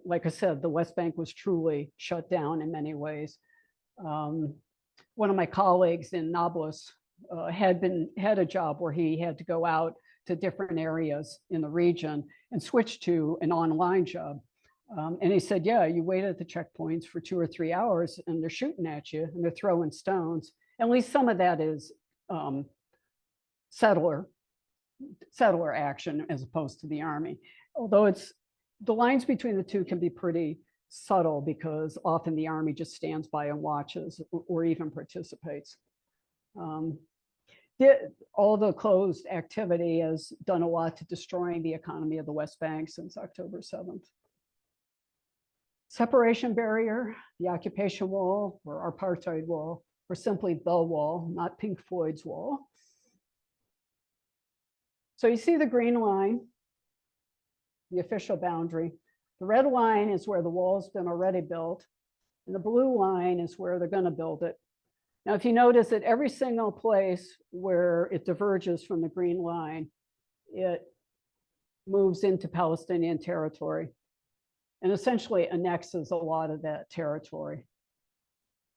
S2: like I said, the West Bank was truly shut down in many ways. One of my colleagues in Nablus had a job where he had to go out to different areas in the region and switch to an online job. And he said, yeah, you wait at the checkpoints for 2 or 3 hours and they're shooting at you and they're throwing stones. At least some of that is settler action as opposed to the army. Although the lines between the two can be pretty subtle because often the army just stands by and watches or even participates. All the closed activity has done a lot to destroying the economy of the West Bank since October 7th. Separation barrier, the occupation wall or apartheid wall, or simply the wall, not Pink Floyd's wall. So you see the green line, the official boundary. The red line is where the wall's been already built, and the blue line is where they're going to build it. Now, if you notice at every single place where it diverges from the green line, it moves into Palestinian territory and essentially annexes a lot of that territory.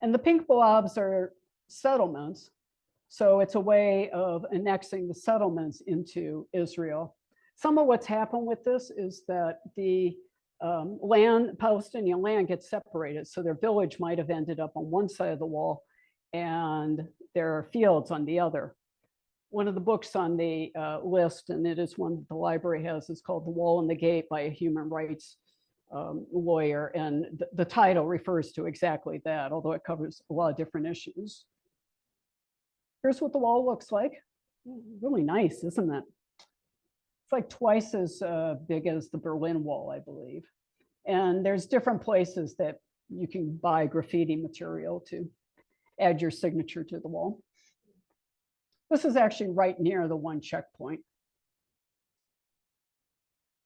S2: And the pink blobs are settlements. So it's a way of annexing the settlements into Israel. Some of what's happened with this is that the Palestinian land gets separated. So their village might have ended up on one side of the wall and their fields on the other. One of the books on the list, and it is one that the library has, is called The Wall and the Gate by a human rights lawyer. And the title refers to exactly that, although it covers a lot of different issues. Here's what the wall looks like. Really nice, isn't it? It's like twice as big as the Berlin Wall, I believe. And there's different places that you can buy graffiti material to add your signature to the wall. This is actually right near the one checkpoint.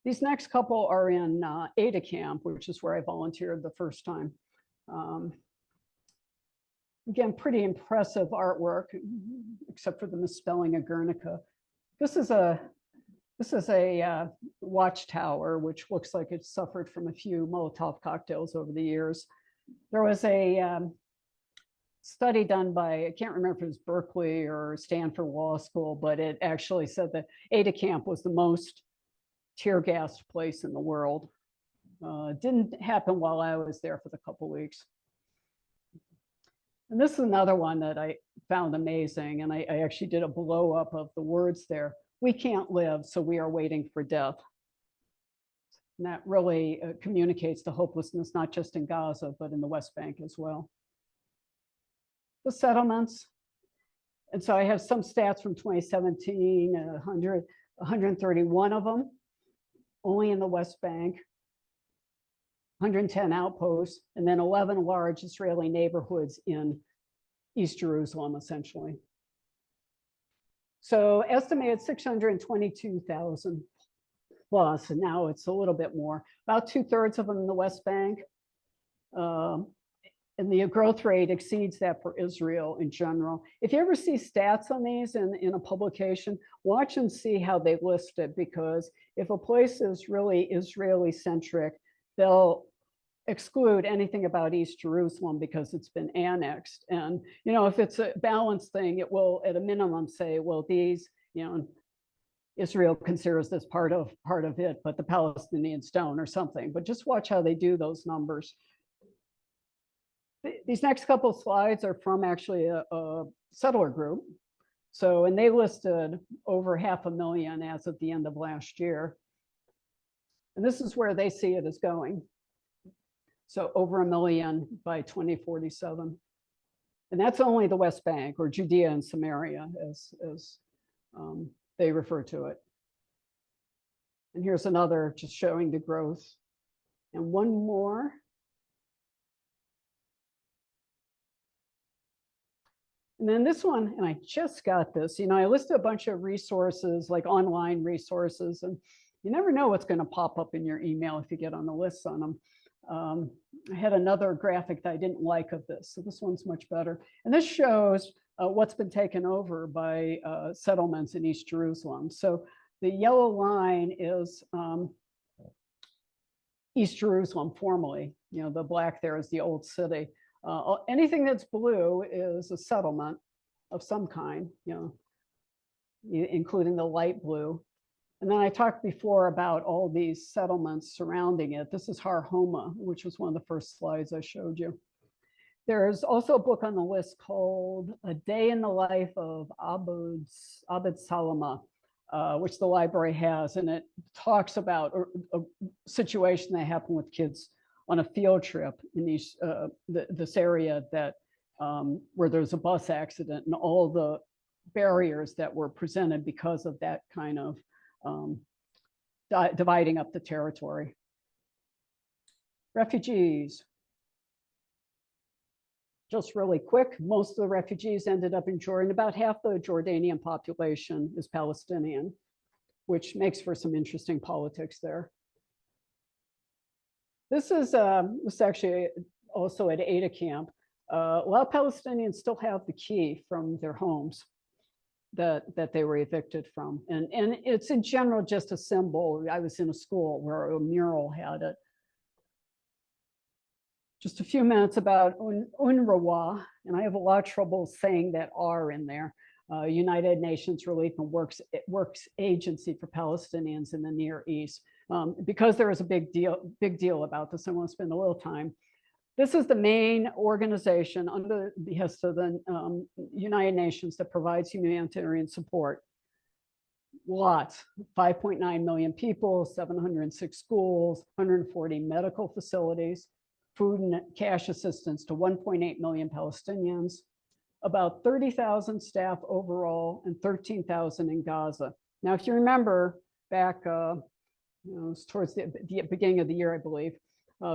S2: These next couple are in Ada Camp, which is where I volunteered the first time. Again, pretty impressive artwork, except for the misspelling of Guernica. This is a watchtower, which looks like it suffered from a few Molotov cocktails over the years. There was a study done by, I can't remember if it was Berkeley or Stanford Law School, but it actually said that Ada Camp was the most tear-gassed place in the world. Didn't happen while I was there for the couple weeks. And this is another one that I found amazing, and I actually did a blow up of the words there. We can't live, so we are waiting for death. And that really communicates the hopelessness, not just in Gaza, but in the West Bank as well. The settlements. And so I have some stats from 2017, 131 of them, only in the West Bank, 110 outposts, and then 11 large Israeli neighborhoods in East Jerusalem, essentially. So estimated 622,000 plus, and now it's a little bit more. About 2/3 of them in the West Bank. And the growth rate exceeds that for Israel in general. If you ever see stats on these in a publication, watch and see how they list it, because if a place is really Israeli-centric, they'll exclude anything about East Jerusalem because it's been annexed. And, if it's a balanced thing, it will at a minimum say, well, these, Israel considers this part of it, but the Palestinians don't, or something. But just watch how they do those numbers. These next couple of slides are from actually a settler group. So, and they listed over 500,000 as of the end of last year. And this is where they see it as going. So over 1 million by 2047. And that's only the West Bank, or Judea and Samaria, as they refer to it. And here's another just showing the growth. And one more. And then this one, and I just got this, I listed a bunch of resources, like online resources, and you never know what's going to pop up in your email if you get on the list on them. I had another graphic that I didn't like of this, so this one's much better. And this shows what's been taken over by settlements in East Jerusalem. So the yellow line is East Jerusalem formerly. The black there is the old city. Anything that's blue is a settlement of some kind, including the light blue. And then I talked before about all these settlements surrounding it. This is Har Homa, which was one of the first slides I showed you. There's also a book on the list called A Day in the Life of Abed Salama, which the library has. And it talks about a situation that happened with kids on a field trip in this area that where there's a bus accident, and all the barriers that were presented because of that kind of dividing up the territory. Refugees. Just really quick, most of the refugees ended up in Jordan. About half the Jordanian population is Palestinian, which makes for some interesting politics there. This is actually also at Ada camp. A lot of Palestinians still have the key from their homes that they were evicted from. And it's in general just a symbol. I was in a school where a mural had it. Just a few minutes about UNRWA, and I have a lot of trouble saying that R in there. United Nations Relief and Works Agency for Palestinians in the Near East. Because there is a big deal about this, I want to spend a little time. This is the main organization under the behest of the United Nations that provides humanitarian support. Lots, 5.9 million people, 706 schools, 140 medical facilities, food and cash assistance to 1.8 million Palestinians, about 30,000 staff overall, and 13,000 in Gaza. Now, if you remember back, it was towards the beginning of the year, I believe,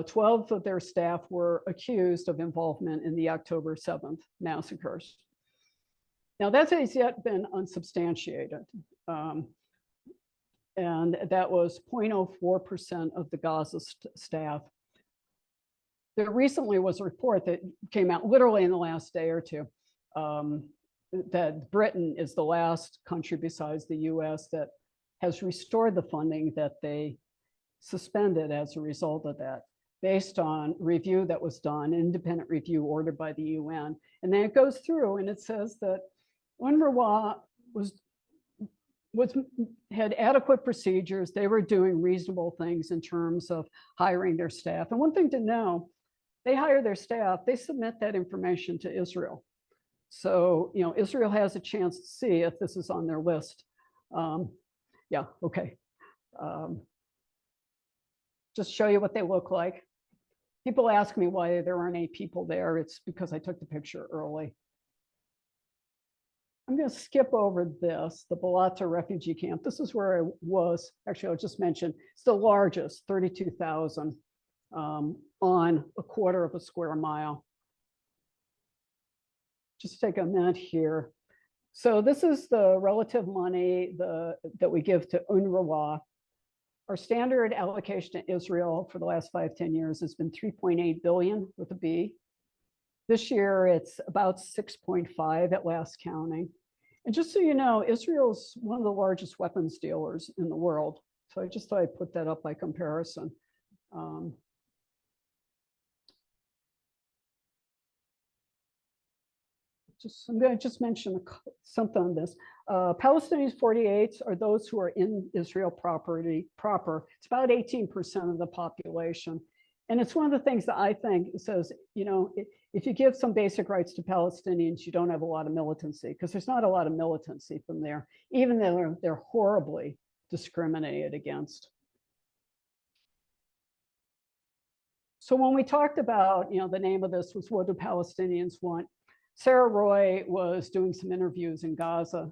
S2: 12 of their staff were accused of involvement in the October 7th massacres. Now, that has yet been unsubstantiated. And that was 0.04% of the Gaza staff. There recently was a report that came out literally in the last day or two that Britain is the last country besides the US that has restored the funding that they suspended as a result of that, based on review that was done, independent review ordered by the UN. And then it goes through and it says that UNRWA had adequate procedures. They were doing reasonable things in terms of hiring their staff. And one thing to know, they hire their staff, they submit that information to Israel. So, Israel has a chance to see if this is on their list. Yeah, okay. Just show you what they look like. People ask me why there aren't any people there. It's because I took the picture early. I'm going to skip over this, the Balata refugee camp. This is where I was. Actually, I'll just mention it's the largest, 32,000 on a quarter of a square mile. Just take a minute here. So this is the relative money that we give to UNRWA. Our standard allocation to Israel for the last 5-10 years has been 3.8 billion with a B. This year, it's about 6.5 at last counting. And just so you know, Israel's one of the largest weapons dealers in the world. So I just thought I'd put that up by comparison. I'm going to just mention something on this. Palestinians 48 are those who are in Israel proper. It's about 18% of the population. And it's one of the things that I think says, you know, if you give some basic rights to Palestinians, you don't have a lot of militancy, because there's not a lot of militancy from there, even though they're horribly discriminated against. So when we talked about, you know, the name of this was What Do Palestinians Want? Sarah Roy was doing some interviews in Gaza.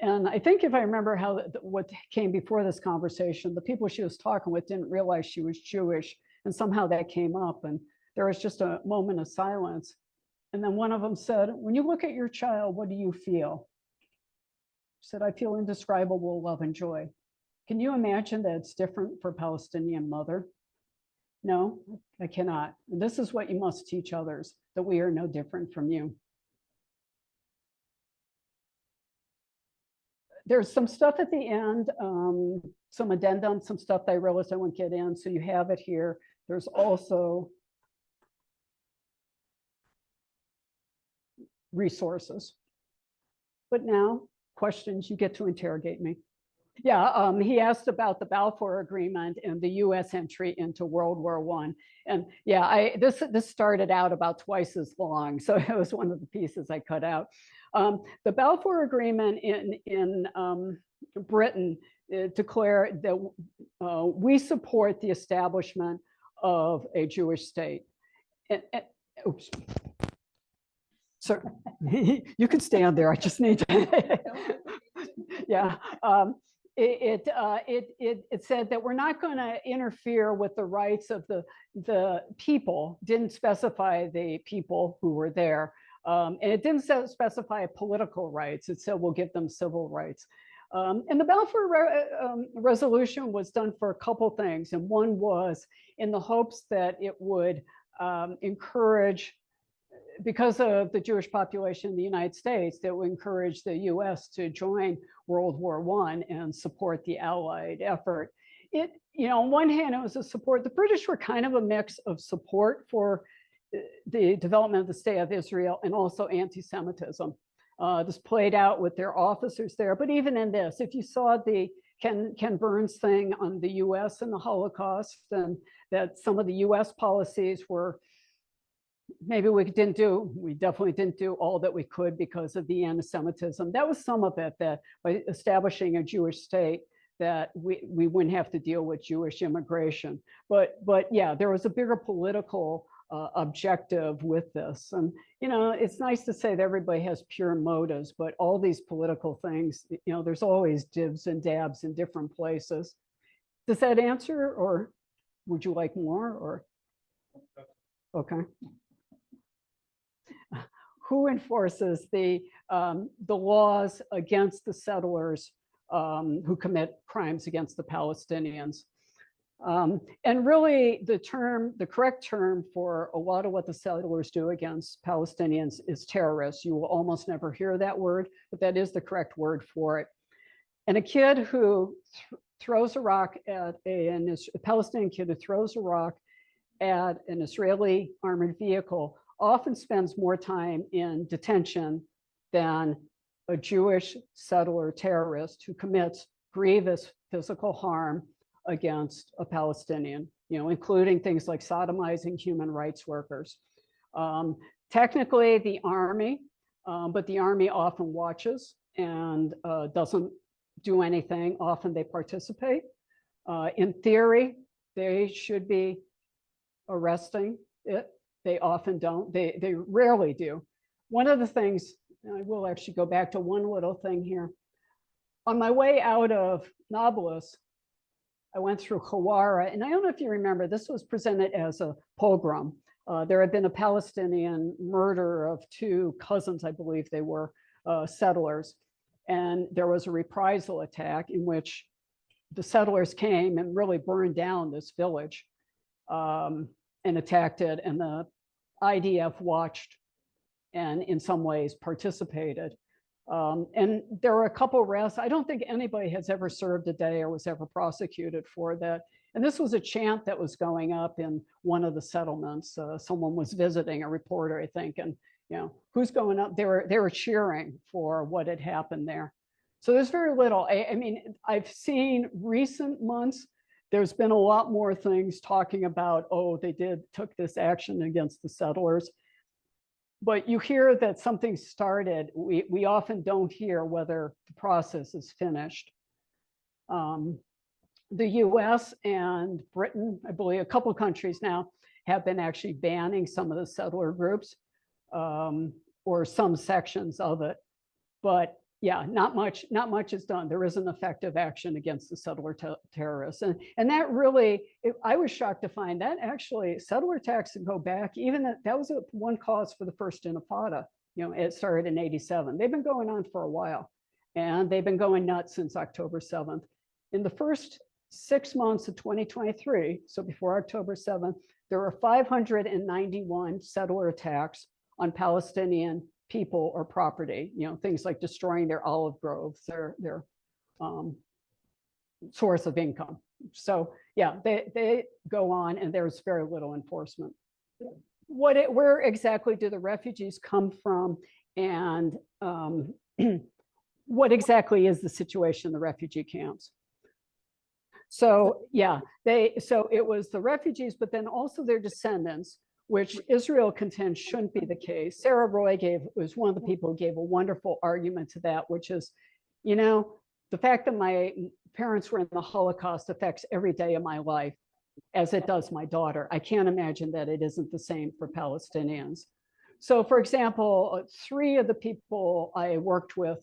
S2: And I think if I remember what came before this conversation, the people she was talking with didn't realize she was Jewish. And somehow that came up, and there was just a moment of silence. And then one of them said, when you look at your child, what do you feel? She said, I feel indescribable love and joy. Can you imagine that it's different for a Palestinian mother? No, I cannot. And this is what you must teach others, that we are no different from you. There's some stuff at the end, some addendum, some stuff that I realized I wouldn't get in, so you have it here. There's also resources. But now, questions, you get to interrogate me. Yeah, he asked about the Balfour Agreement and the U.S. entry into World War I. And yeah, this started out about twice as long, so it was one of the pieces I cut out. The Balfour Agreement in Britain declared that we support the establishment of a Jewish state. Oops. Sir, you can stand there. I just need to. Yeah. It said that we're not going to interfere with the rights of the people. Didn't specify the people who were there. And it didn't specify political rights. It said we'll give them civil rights. And the Balfour Resolution was done for a couple things. And one was in the hopes that it would encourage, because of the Jewish population in the United States, that would encourage the US to join World War I and support the Allied effort. You know, on one hand, it was a support. The British were kind of a mix of support for the development of the state of Israel and also anti-Semitism. This played out with their officers there. But even in this, if you saw the Ken Burns thing on the US and the Holocaust, and that some of the US policies were, maybe we definitely didn't do all that we could because of the anti-Semitism. That was some of it, that by establishing a Jewish state, that we wouldn't have to deal with Jewish immigration. But yeah, there was a bigger political objective with this. And, you know, it's nice to say that everybody has pure motives, but all these political things, you know, there's always dibs and dabs in different places. Does that answer, or would you like more, or? Okay. Who enforces the laws against the settlers who commit crimes against the Palestinians? And really, the correct term for a lot of what the settlers do against Palestinians is terrorists. You will almost never hear that word, but that is the correct word for it. And a kid who throws a rock at a Palestinian kid who throws a rock at an Israeli armored vehicle often spends more time in detention than a Jewish settler terrorist who commits grievous physical harm against a Palestinian, you know, including things like sodomizing human rights workers. Technically, the army, but the army often watches and doesn't do anything. Often they participate. In theory, they should be arresting it. They often don't. They rarely do. One of the things, I will actually go back to one little thing here. On my way out of Nablus, I went through Hawara, and I don't know if you remember, this was presented as a pogrom. There had been a Palestinian murder of two cousins, I believe they were, settlers. And there was a reprisal attack in which the settlers came and really burned down this village and attacked it. And the IDF watched and in some ways participated. And there were a couple arrests. I don't think anybody has ever served a day or was ever prosecuted for that. And this was a chant that was going up in one of the settlements. Someone was visiting, a reporter, I think, and who's going up? They were cheering for what had happened there. So there's very little. I mean, I've seen recent months, there's been a lot more things talking about, oh, they took this action against the settlers. But you hear that something started. We often don't hear whether the process is finished. The US and Britain, I believe a couple of countries now, have been actually banning some of the settler groups or some sections of it. But yeah, not much is done. There isn't effective action against the settler terrorists. And that really, I was shocked to find that actually settler attacks go back, even that was one cause for the first Intifada. It started in '87. They've been going on for a while, and they've been going nuts since October 7th. In the first 6 months of 2023, so before October 7th, there were 591 settler attacks on Palestinian people or property, things like destroying their olive groves, their source of income. So yeah, they go on, and there's very little enforcement. Where exactly do the refugees come from, and what exactly is the situation in the refugee camps? So yeah, so it was the refugees, but then also their descendants, which Israel contends shouldn't be the case. Sarah Roy was one of the people who gave a wonderful argument to that, which is, the fact that my parents were in the Holocaust affects every day of my life, as it does my daughter. I can't imagine that it isn't the same for Palestinians. So for example, 3 of the people I worked with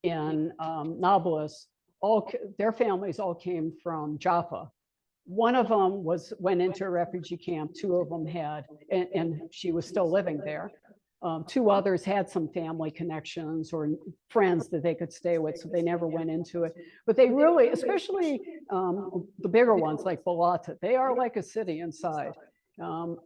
S2: in Nablus, their families all came from Jaffa. One of them went into a refugee camp. 2 of them had, and she was still living there. 2 others had some family connections or friends that they could stay with, so they never went into it. But they really, especially the bigger ones like Balata, they are like a city inside.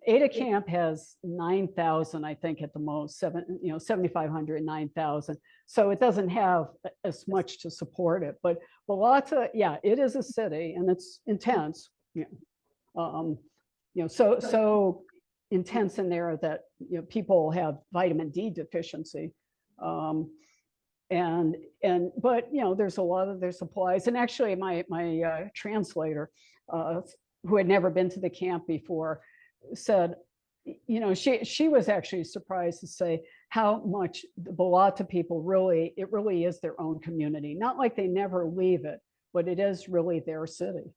S2: Ada Camp has 9,000, I think, at the most, 7,500, 9,000. So it doesn't have as much to support it. But Balata, yeah, it is a city, and it's intense. So intense in there that people have vitamin D deficiency. But there's a lot of their supplies. And actually, my translator, who had never been to the camp before, said, she was actually surprised to say how much the Balata people it really is their own community. Not like they never leave it, but it is really their city.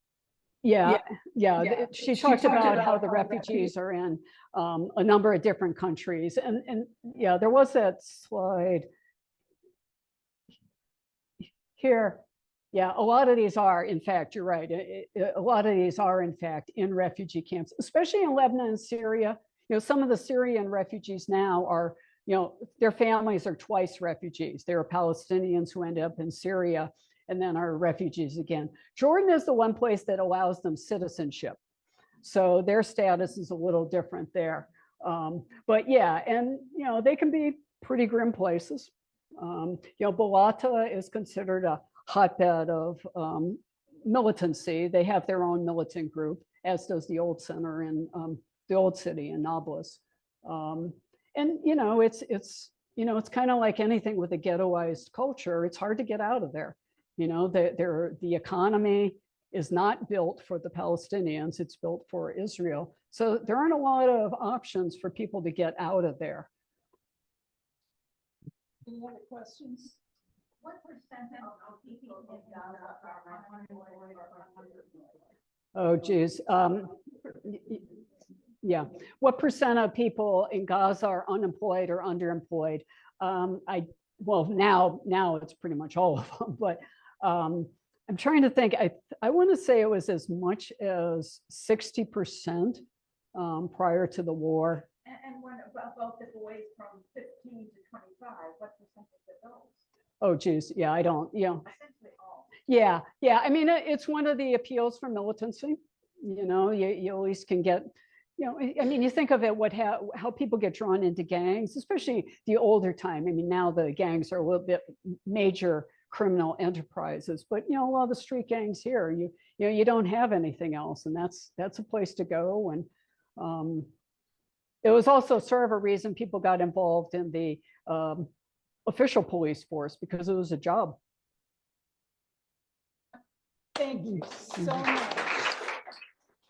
S2: Yeah. She talked about how the refugees are in a number of different countries. And yeah, there was that slide here. Yeah, a lot of these are, in fact, you're right. A lot of these are, in fact, in refugee camps, especially in Lebanon and Syria. Some of the Syrian refugees now are, their families are twice refugees. There are Palestinians who end up in Syria and then are refugees again. Jordan is the one place that allows them citizenship. So their status is a little different there. But yeah, and, they can be pretty grim places. Balata is considered a hotbed of militancy. They have their own militant group, as does the old center in the old city in Nablus. And it's kind of like anything with a ghettoized culture. It's hard to get out of there. The economy is not built for the Palestinians. It's built for Israel. So there aren't a lot of options for people to get out of there.
S1: Any other questions?
S3: What percent of people in Gaza are unemployed or underemployed?
S2: Oh, geez. Yeah. What percent of people in Gaza are unemployed or underemployed? Well, now it's pretty much all of them, but I'm trying to think. I want to say it was as much as 60% prior to the war.
S3: And when about the boys from 15 to 25, what percentage of those?
S2: Oh, geez. Yeah, I don't,
S3: Essentially all.
S2: Yeah. I mean, it's one of the appeals for militancy. You at least can get, I mean, you think of it, how people get drawn into gangs, especially the older time. I mean, now the gangs are a little bit major criminal enterprises, but a lot of the street gangs here, you don't have anything else, and that's a place to go. And It was also sort of a reason people got involved in the official police force, because it was a job.
S1: Thank you so much.